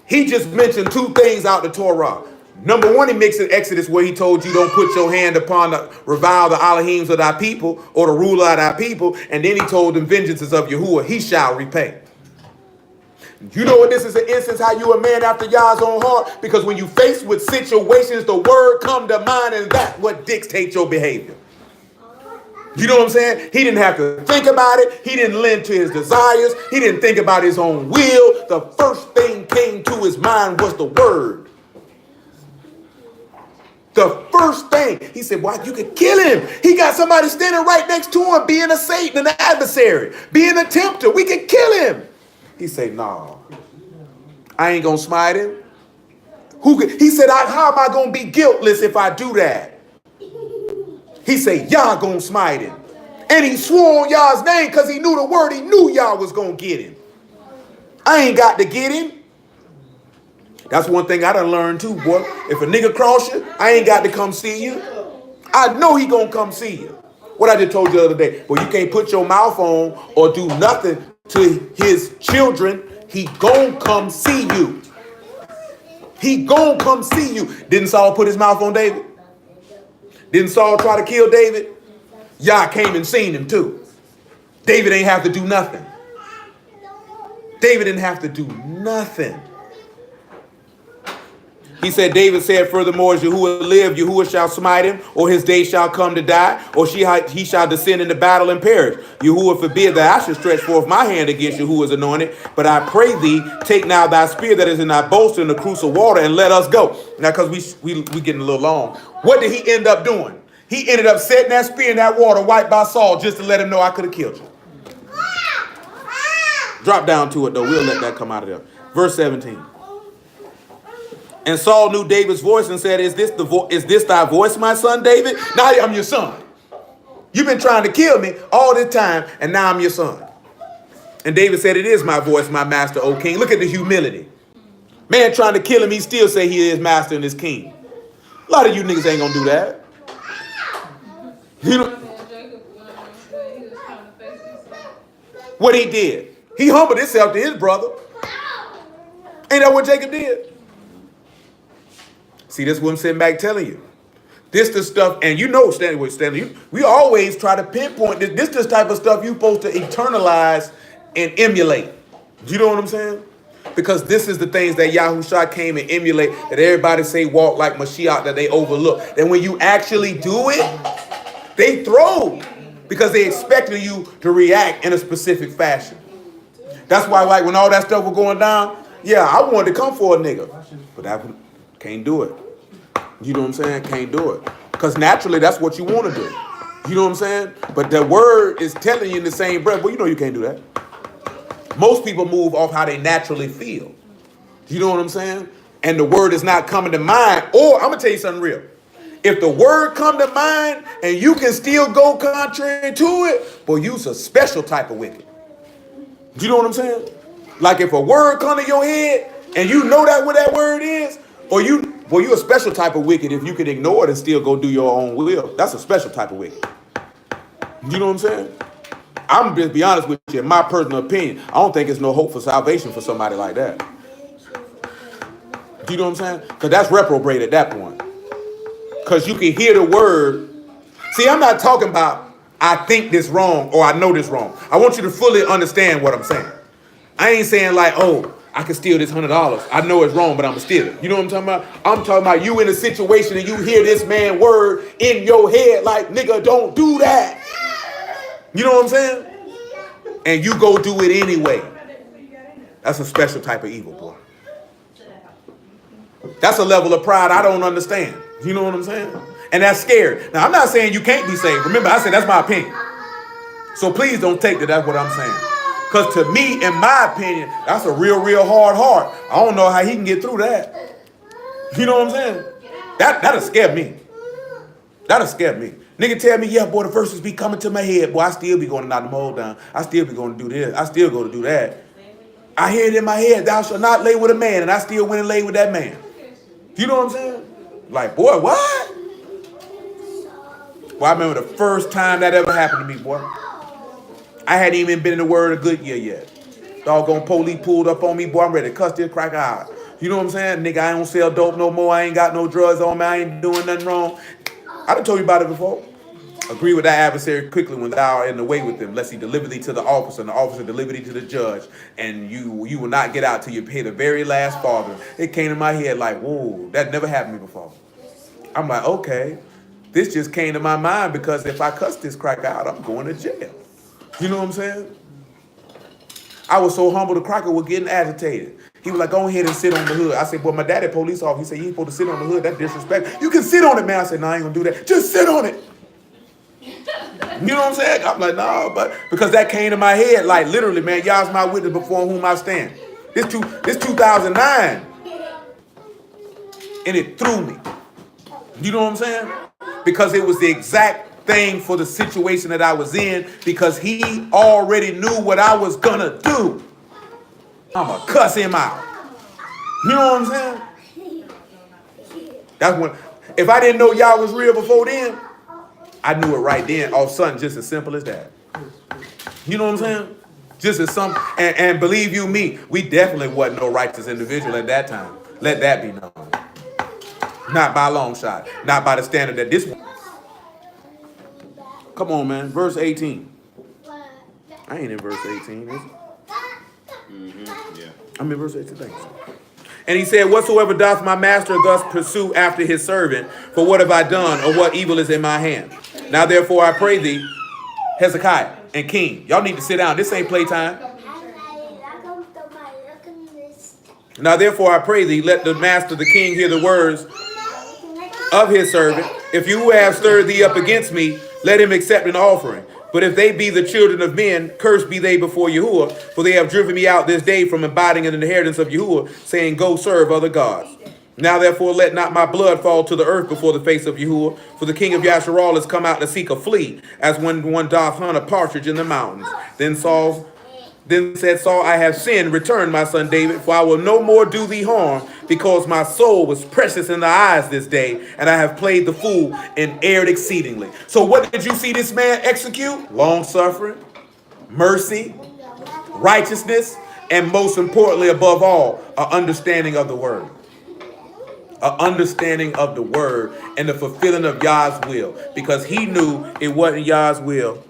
He just mentioned 2 things out the Torah. Number 1, he makes in Exodus where he told you don't put your hand upon the revile the Elohims of thy people or the ruler of thy people. And then he told them vengeance is of Yahuah. He shall repay. You know what this is an instance how you a man after Yah's own heart? Because when you faced with situations, the word come to mind and that's what dictates your behavior. You know what I'm saying? He didn't have to think about it. He didn't lend to his desires. He didn't think about his own will. The first thing came to his mind was the word. The first thing. He said, why, you could kill him. He got somebody standing right next to him, being a Satan, an adversary, being a tempter. We could kill him. He said, no, I ain't going to smite him. He said, how am I going to be guiltless if I do that? He said, Yah going to smite him. And he swore on Yah's name because he knew the word. He knew Yah was going to get him. I ain't got to get him. That's one thing I done learned too, boy. If a nigga cross you, I ain't got to come see you. I know he gonna come see you. What I just told you the other day. But you can't put your mouth on or do nothing to his children. He gonna come see you. He gonna come see you. Didn't Saul put his mouth on David? Didn't Saul try to kill David? Yah came and seen him too. David ain't have to do nothing. David didn't have to do nothing. He said, David said, furthermore, as Yahuah live, Yahuah shall smite him, or his day shall come to die, or he shall descend into battle and perish. Yahuah forbid that I should stretch forth my hand against Yahuah's anointed. But I pray thee, take now thy spear that is in thy bolster in the cruse of water, and let us go. Now, because we getting a little long. What did he end up doing? He ended up setting that spear in that water, wiped by Saul, just to let him know I could have killed you. Drop down to it, though. We'll let that come out of there. Verse 17. And Saul knew David's voice and said, is this thy voice, my son David? Now I'm your son. You've been trying to kill me all this time, and now I'm your son. And David said, it is my voice, my master, O king. Look at the humility. Man trying to kill him, he still say he is master and is king. A lot of you niggas ain't gonna do that. You know what he did? He humbled himself to his brother. Ain't that what Jacob did? See, this is what I'm sitting back telling you. This the stuff, and you know, Stanley, we always try to pinpoint this. This the type of stuff you're supposed to internalize and emulate. Do you know what I'm saying? Because this is the things that Yahushua came and emulate, that everybody say walk like Mashiach, that they overlook. And when you actually do it, they throw, because they expecting you to react in a specific fashion. That's why, like, when all that stuff was going down, yeah, I wanted to come for a nigga, but I can't do it. You know what I'm saying? Can't do it. Because naturally, that's what you want to do. You know what I'm saying? But the word is telling you in the same breath, well, you know you can't do that. Most people move off how they naturally feel. You know what I'm saying? And the word is not coming to mind. Or, I'm going to tell you something real. If the word come to mind and you can still go contrary to it, boy, you's a special type of wicked. You know what I'm saying? Like if a word come to your head and you know that what that word is, or you a special type of wicked if you can ignore it and still go do your own will. That's a special type of wicked. You know what I'm saying? I'm just be honest with you, in my personal opinion, I don't think there's no hope for salvation for somebody like that. You know what I'm saying? Because that's reprobate at that point. Because you can hear the word. See, I'm not talking about I think this wrong or I know this wrong. I want you to fully understand what I'm saying. I ain't saying like, oh, I can steal this $100. I know it's wrong, but I'm going to steal it. You know what I'm talking about? I'm talking about you in a situation and you hear this man word in your head like, nigga, don't do that. You know what I'm saying? And you go do it anyway. That's a special type of evil, boy. That's a level of pride I don't understand. You know what I'm saying? And that's scary. Now, I'm not saying you can't be saved. Remember, I said that's my opinion. So please don't take that's what I'm saying. Because to me, in my opinion, that's a real, real hard heart. I don't know how he can get through that. You know what I'm saying? That'll scare me. That'll scare me. Nigga tell me, yeah, boy, the verses be coming to my head. Boy, I still be going to knock them all down. I still be going to do this. I still go to do that. I hear it in my head, thou shalt not lay with a man. And I still went and lay with that man. You know what I'm saying? Like, boy, what? Well, I remember the first time that ever happened to me, boy. I hadn't even been in the word a good year yet. Doggone police pulled up on me, boy. I'm ready to cuss this cracker out. You know what I'm saying? Nigga, I don't sell dope no more. I ain't got no drugs on me. I ain't doing nothing wrong. I done told you about it before. Agree with that adversary quickly when thou art in the way with them, lest he deliver thee to the officer, and the officer deliver thee to the judge, and you will not get out till you pay the very last farthing. It came to my head like, whoa, that never happened to me before. I'm like, okay, this just came to my mind because if I cuss this cracker out, I'm going to jail. You know what I'm saying? I was so humble, the cracker was getting agitated. He was like, go ahead and sit on the hood. I said, well, my daddy police officer. He said, you ain't supposed to sit on the hood. That's disrespect. You can sit on it, man. I said, no, I ain't going to do that. Just sit on it. You know what I'm saying? I'm like, no, but because that came to my head, like literally, man, y'all's my witness before whom I stand. This 2009. And it threw me. You know what I'm saying? Because it was the exact thing for the situation that I was in, because he already knew what I was gonna do. I'ma cuss him out. You know what I'm saying? That's when, if I didn't know y'all was real before then, I knew it right then. All of a sudden, just as simple as that. You know what I'm saying? Just as some, and believe you me, we definitely wasn't no righteous individual at that time. Let that be known. Not by a long shot. Not by the standard that this one. Come on, man. Verse 18. I ain't in verse 18, is it? Yeah. I'm in verse 18. Thanks. And he said, whatsoever doth my master thus pursue after his servant, for what have I done, or what evil is in my hand? Now therefore I pray thee, Hezekiah and king, y'all need to sit down. This ain't playtime. Now therefore I pray thee, let the master, the king, hear the words of his servant. If you have stirred thee up against me, let him accept an offering. But if they be the children of men, cursed be they before Yahuah, for they have driven me out this day from abiding in the inheritance of Yahuah, saying, go serve other gods. Now therefore let not my blood fall to the earth before the face of Yahuah, for the king of Yasharal is come out to seek a flea, as when one doth hunt a partridge in the mountains. Then said Saul, I have sinned, return my son David, for I will no more do thee harm, because my soul was precious in thy eyes this day, and I have played the fool and erred exceedingly. So what did you see this man execute? Long suffering, mercy, righteousness, and most importantly, above all, an understanding of the word. An understanding of the word and the fulfilling of Yah's will, because he knew it wasn't Yah's will.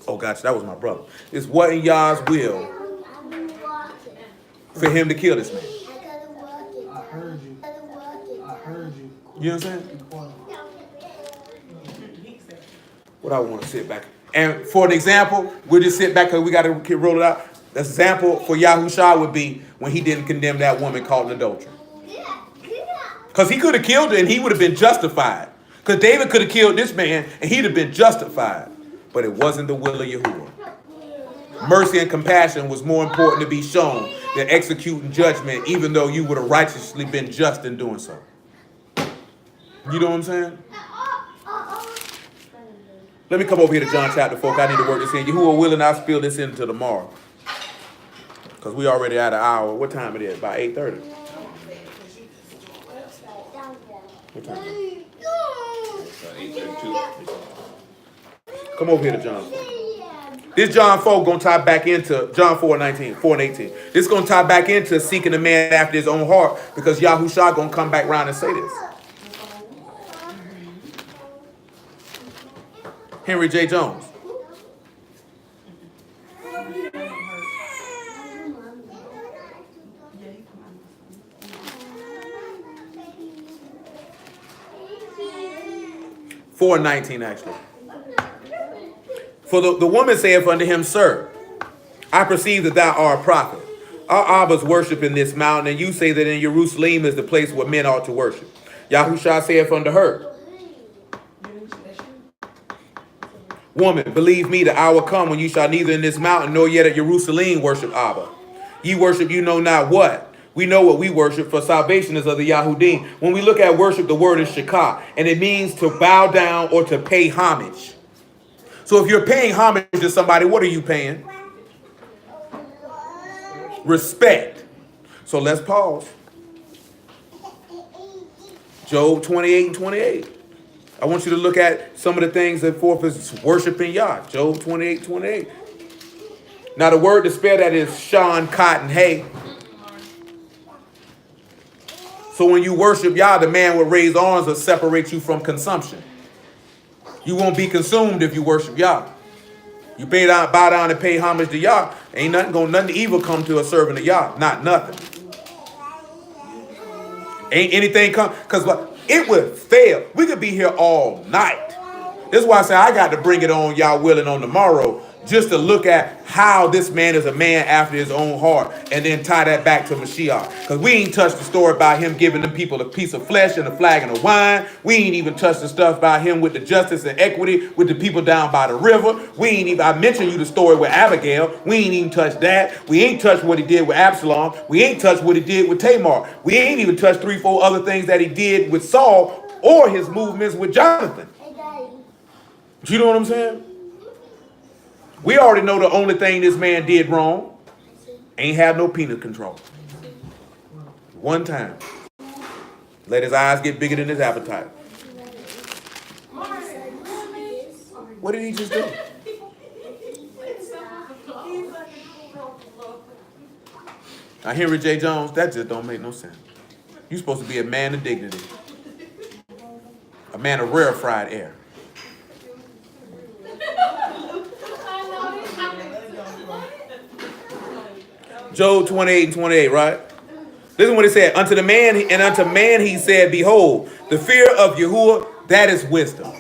Oh, gotcha, that was my brother. It wasn't Yah's will for him to kill this man. I heard you. I heard you. You know what I'm saying? What I want to sit back. And for an example, we'll just sit back because we got to roll it out. The example for Yahushua would be when he didn't condemn that woman caught in adultery. Because he could have killed her and he would have been justified. Because David could have killed this man and he'd have been justified. But it wasn't the will of Yahuwah. Mercy and compassion was more important to be shown than executing judgment, even though you would have righteously been just in doing so. You know what I'm saying? Let me come over here to John chapter 4. I need to work this in. Yahuwah willing, I'll spill this in until tomorrow. Because we already at an hour. What time it is? About 8:30. What time? 8:32. Come over here to John 4. This John 4 going to tie back into John 4:19, 4 and 18. This is going to tie back into seeking a man after his own heart, because Yahushua going to come back around and say this. Henry J. Jones. Four 19 actually. For the woman saith unto him, Sir, I perceive that thou art a prophet. Our Abbas worship in this mountain, and you say that in Jerusalem is the place where men ought to worship. Yahushua saith unto her, Woman, believe me, the hour come when you shall neither in this mountain nor yet at Jerusalem worship Abba. Ye worship you know not what. We know what we worship, for salvation is of the Yahudim. When we look at worship, the word is shakah, and it means to bow down or to pay homage. So if you're paying homage to somebody, what are you paying? Respect. So let's pause. Job 28 and 28. I want you to look at some of the things that forth is worshiping Yah. Job 28, 28. Now the word to spare that is shan, cotton, hay. So when you worship Yah, the man with raised arms will separate you from consumption. You won't be consumed if you worship Yah. You bow down and pay homage to Yah. Ain't nothing evil come to a servant of Yah. Not nothing. Ain't anything come, because it would fail. We could be here all night. This is why I say I got to bring it on, Yah willing, on tomorrow, just to look at how this man is a man after his own heart, and then tie that back to Mashiach. Because we ain't touched the story about him giving them people a piece of flesh and a flagon of wine. We ain't even touched the stuff about him with the justice and equity with the people down by the river. We ain't even, I mentioned you the story with Abigail. We ain't even touched that. We ain't touched what he did with Absalom. We ain't touched what he did with Tamar. We ain't even touched 3-4 other things that he did with Saul or his movements with Jonathan. You know what I'm saying? We already know the only thing this man did wrong, ain't have no penis control. One time. Let his eyes get bigger than his appetite. What did he just do? Now, Henry J. Jones, that just don't make no sense. You're supposed to be a man of dignity. A man of rarefied air. Job 28:28, right? Listen what he said. Unto the man, and unto man he said, behold, the fear of Yahuah, that is wisdom.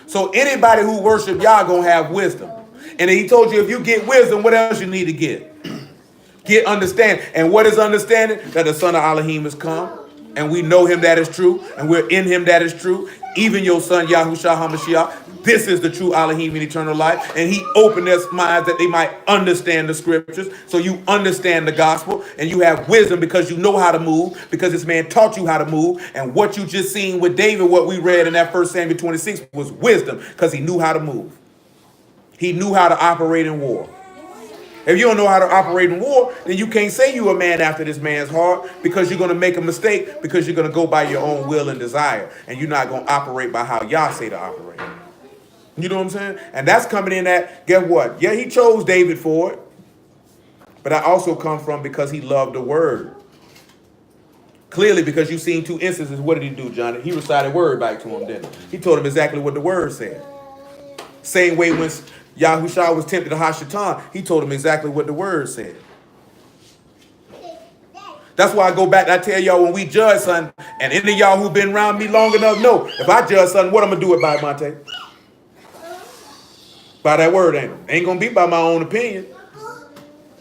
So anybody who worship Yah gonna have wisdom. And he told you, if you get wisdom, what else you need to get? Get understanding. And what is understanding? That the son of Elohim has come. And we know him that is true. And we're in him that is true. Even your son, Yahushua HaMashiach. This is the true Elohim in eternal life. And he opened their minds that they might understand the scriptures. So you understand the gospel. And you have wisdom because you know how to move. Because this man taught you how to move. And what you just seen with David, what we read in that 1 Samuel 26 was wisdom. Because he knew how to move. He knew how to operate in war. If you don't know how to operate in war, then you can't say you a man after this man's heart, because you're going to make a mistake, because you're going to go by your own will and desire, and you're not going to operate by how Yah say to operate. You know what I'm saying? And that's coming in at, guess what? Yeah, he chose David for it, but I also come from because he loved the word. Clearly, because you've seen 2 instances. What did he do, Johnny? He recited word back to him, didn't he? He told him exactly what the word said. Same way when Yahushua was tempted to Hashatan, he told him exactly what the word said. That's why I go back and I tell y'all, when we judge something, and any of y'all who've been around me long enough know, if I judge something, what I'm going to do it by, Monte? By that word, ain't it? Ain't going to be by my own opinion.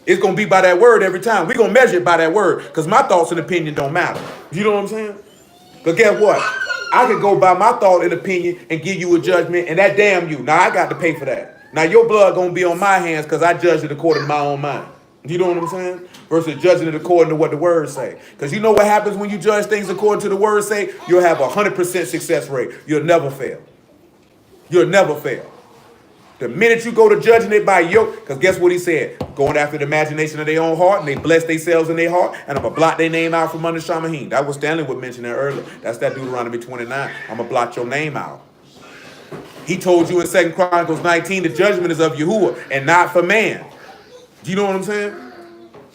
It's going to be by that word every time. We're going to measure it by that word, because my thoughts and opinion don't matter. You know what I'm saying? But guess what? I can go by my thought and opinion and give you a judgment, and that damn you. Now, I got to pay for that. Now, your blood going to be on my hands because I judged it according to my own mind. You know what I'm saying? Versus judging it according to what the word say. Because you know what happens when you judge things according to the word say? You'll have a 100% success rate. You'll never fail. You'll never fail. The minute you go to judging it by because guess what he said? Going after the imagination of their own heart, and they bless themselves in their heart, and I'm going to blot their name out from under Shamahim. That was Stanley would mention that earlier. That's that Deuteronomy 29. I'm going to blot your name out. He told you in 2 Chronicles 19, the judgment is of Yahuah and not for man. Do you know what I'm saying?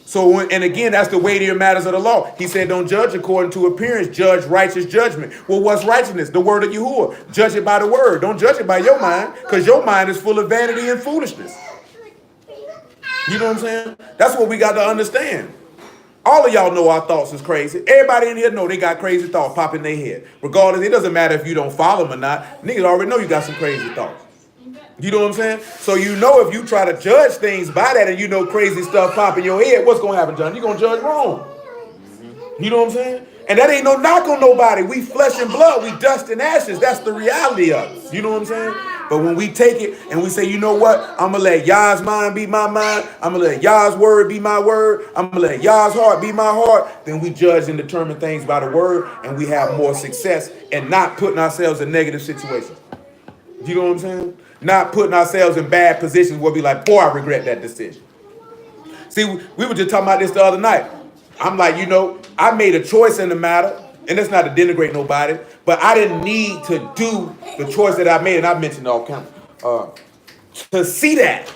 So, and again, that's the weightier matters of the law. He said, don't judge according to appearance, judge righteous judgment. Well, what's righteousness? The word of Yahuah. Judge it by the word. Don't judge it by your mind, because your mind is full of vanity and foolishness. You know what I'm saying? That's what we got to understand. All of y'all know our thoughts is crazy. Everybody in here know they got crazy thoughts pop in their head. Regardless, it doesn't matter if you don't follow them or not. Niggas already know you got some crazy thoughts. You know what I'm saying? So you know if you try to judge things by that and you know crazy stuff pop in your head, what's going to happen, John? You're going to judge wrong. You know what I'm saying? And that ain't no knock on nobody. We flesh and blood. We dust and ashes. That's the reality of it. You know what I'm saying? But when we take it and we say, you know what? I'm going to let Yah's mind be my mind. I'm going to let Yah's word be my word. I'm going to let Yah's heart be my heart. Then we judge and determine things by the word, and we have more success and not putting ourselves in negative situations. You know what I'm saying? Not putting ourselves in bad positions where we like, boy, I regret that decision. See, we were just talking about this the other night. I'm like, you know, I made a choice in the matter, and that's not to denigrate nobody, but I didn't need to do the choice that I made, and I mentioned all camera, to see that.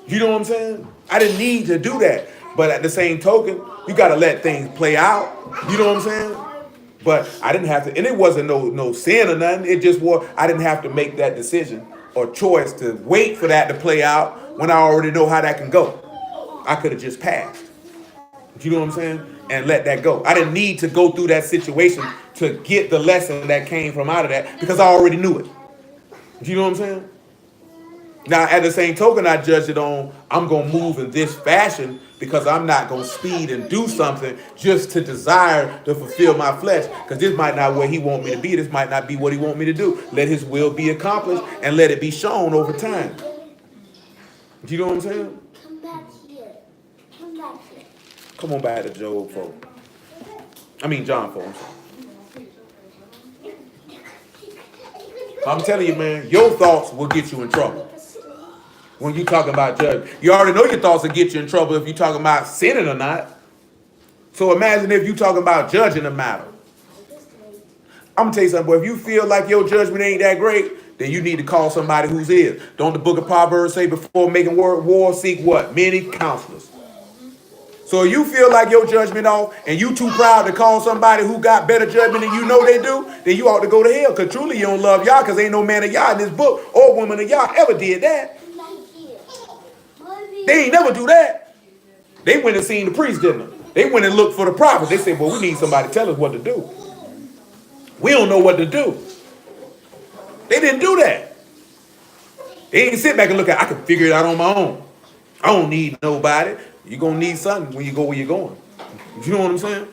You know what I'm saying? I didn't need to do that. But at the same token, you got to let things play out. You know what I'm saying? But I didn't have to, and it wasn't no sin or nothing. It just was, I didn't have to make that decision or choice to wait for that to play out when I already know how that can go. I could have just passed. You know what I'm saying? And let that go. I didn't need to go through that situation to get the lesson that came from out of that, because I already knew it. You know what I'm saying? Now, at the same token, I judge it on, I'm going to move in this fashion because I'm not going to speed and do something just to desire to fulfill my flesh. Because this might not be where he want me to be. This might not be what he want me to do. Let his will be accomplished and let it be shown over time. Do you know what I'm saying? Come back here. Come back here. Come on back to Job 4. I mean, John 4. I'm sorry. I'm telling you, man, your thoughts will get you in trouble. When you talking about judgment, you already know your thoughts will get you in trouble if you're talking about sinning or not. So imagine if you talking about judging a matter. I'm gonna tell you something, boy. If you feel like your judgment ain't that great, then you need to call somebody who's is. Don't the book of Proverbs say before making war, seek what? Many counselors. So if you feel like your judgment off and you too proud to call somebody who got better judgment than you know they do, then you ought to go to hell. Because truly you don't love Yah, because ain't no man of Yah in this book or woman of Yah ever did that. They ain't never do that. They went and seen the priest, didn't they? They went and looked for the prophets. They said, well, we need somebody to tell us what to do. We don't know what to do. They didn't do that. They didn't sit back and look at, I can figure it out on my own. I don't need nobody. You're going to need something when you go where you're going. You know what I'm saying?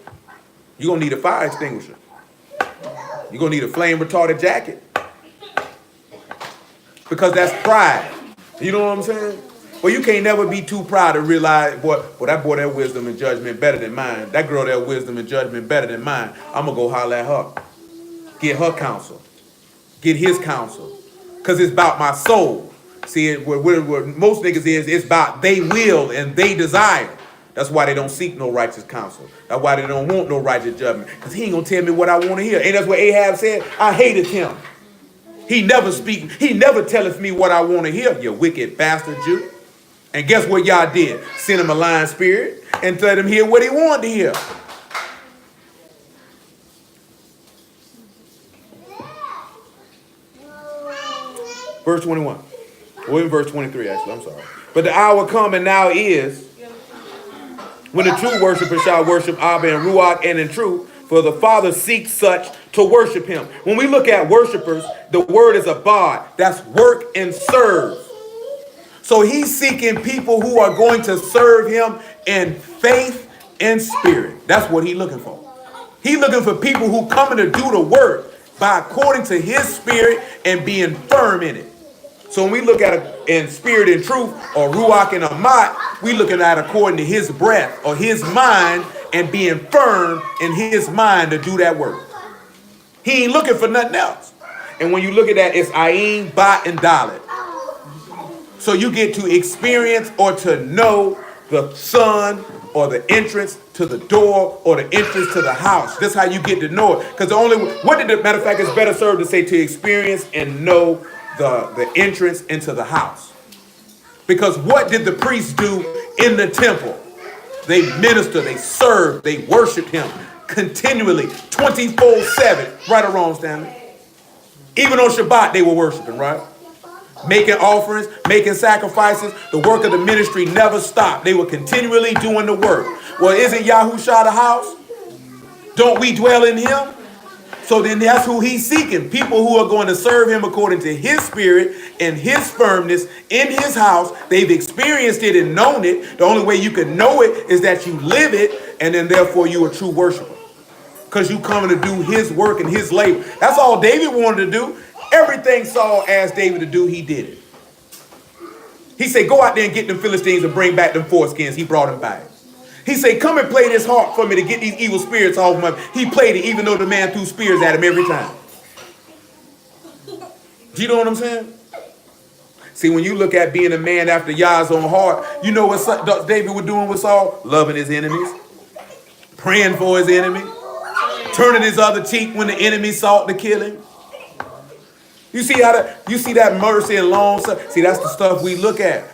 You're going to need a fire extinguisher. You're going to need a flame retardant jacket. Because that's pride. You know what I'm saying? Well, you can't never be too proud to realize, boy, that boy, that wisdom and judgment better than mine. That girl, that wisdom and judgment better than mine. I'm going to go holler at her. Get her counsel. Get his counsel. Because it's about my soul. See, where most niggas is, it's about they will and they desire. That's why they don't seek no righteous counsel. That's why they don't want no righteous judgment. Because he ain't going to tell me what I want to hear. And that's what Ahab said. I hated him. He never speak. He never telleth me what I want to hear, you wicked bastard Jew. And guess what y'all did? Send him a lying spirit and let him hear what he wanted to hear. Verse 21. Well, in verse 23, actually, I'm sorry. But the hour come and now is when the true worshipers shall worship Abba and Ruach and in truth, for the Father seeks such to worship him. When we look at worshipers, the word is abad. That's work and serve. So he's seeking people who are going to serve him in faith and spirit. That's what he's looking for. He's looking for people who coming to do the work by according to his spirit and being firm in it. So when we look at it in spirit and truth, or Ruach and Amat, we looking at according to his breath or his mind and being firm in his mind to do that work. He ain't looking for nothing else. And when you look at that, it's Ayin, Bat, and Dalet. So you get to experience or to know the son or the entrance to the door or the entrance to the house. That's how you get to know it. Because matter of fact, it's better served to say to experience and know the entrance into the house. Because what did the priests do in the temple? They ministered, they served, they worshiped him continually, 24/7. Right or wrong, Stanley? Even on Shabbat, they were worshiping, right? Making offerings, making sacrifices. The work of the ministry never stopped. They were continually doing the work. Well, isn't Yahushua the house? Don't we dwell in him? So then that's who he's seeking. People who are going to serve him according to his spirit and his firmness in his house. They've experienced it and known it. The only way you can know it is that you live it, and then therefore you a true worshiper. Because you coming to do his work and his labor. That's all David wanted to do. Everything Saul asked David to do, he did it. He said, go out there and get them Philistines and bring back them foreskins. He brought them back. He said, come and play this harp for me to get these evil spirits off him. He played it even though the man threw spears at him every time. Do you know what I'm saying? See, when you look at being a man after Yah's own heart, you know what David was doing with Saul? Loving his enemies, praying for his enemy, turning his other cheek when the enemy sought to kill him. You see that mercy and long suffering? See, that's the stuff we look at.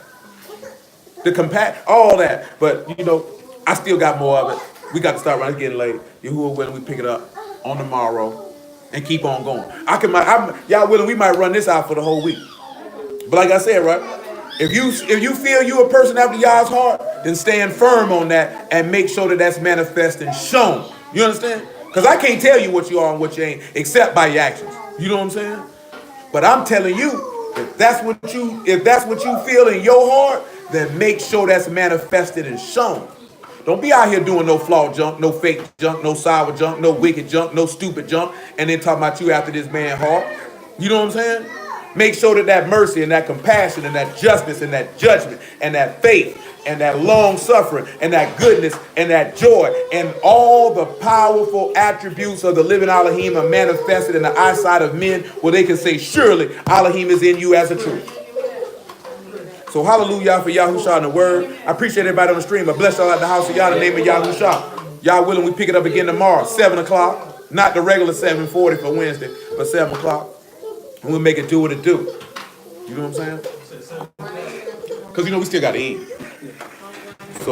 The all that. But, you know, I still got more of it. We got to start right. It's getting late. Yahuah willing, we pick it up on tomorrow and keep on going. Y'all willing, we might run this out for the whole week. But like I said, right? If you feel you a person after Yah's heart, then stand firm on that and make sure that that's manifest and shown. You understand? Because I can't tell you what you are and what you ain't, except by your actions. You know what I'm saying? But I'm telling you, If that's what you feel in your heart, then make sure that's manifested and shown. Don't be out here doing no flawed junk, no fake junk, no sour junk, no wicked junk, no stupid junk, and then talking about you after this man's heart. You know what I'm saying? Make sure that that mercy and that compassion and that justice and that judgment and that faith and that long suffering and that goodness and that joy and all the powerful attributes of the living Elohim are manifested in the eyesight of men, where they can say, surely Elohim is in you as a truth. So hallelujah for Yahushua and the word. I appreciate everybody on the stream. I bless y'all at the house of Yah in the name of Yahushua. Y'all willing, we pick it up again tomorrow, 7 o'clock. Not the regular 7:40 for Wednesday, but 7 o'clock. And we'll make it do what it do. You know what I'm saying? Because, we still got to eat.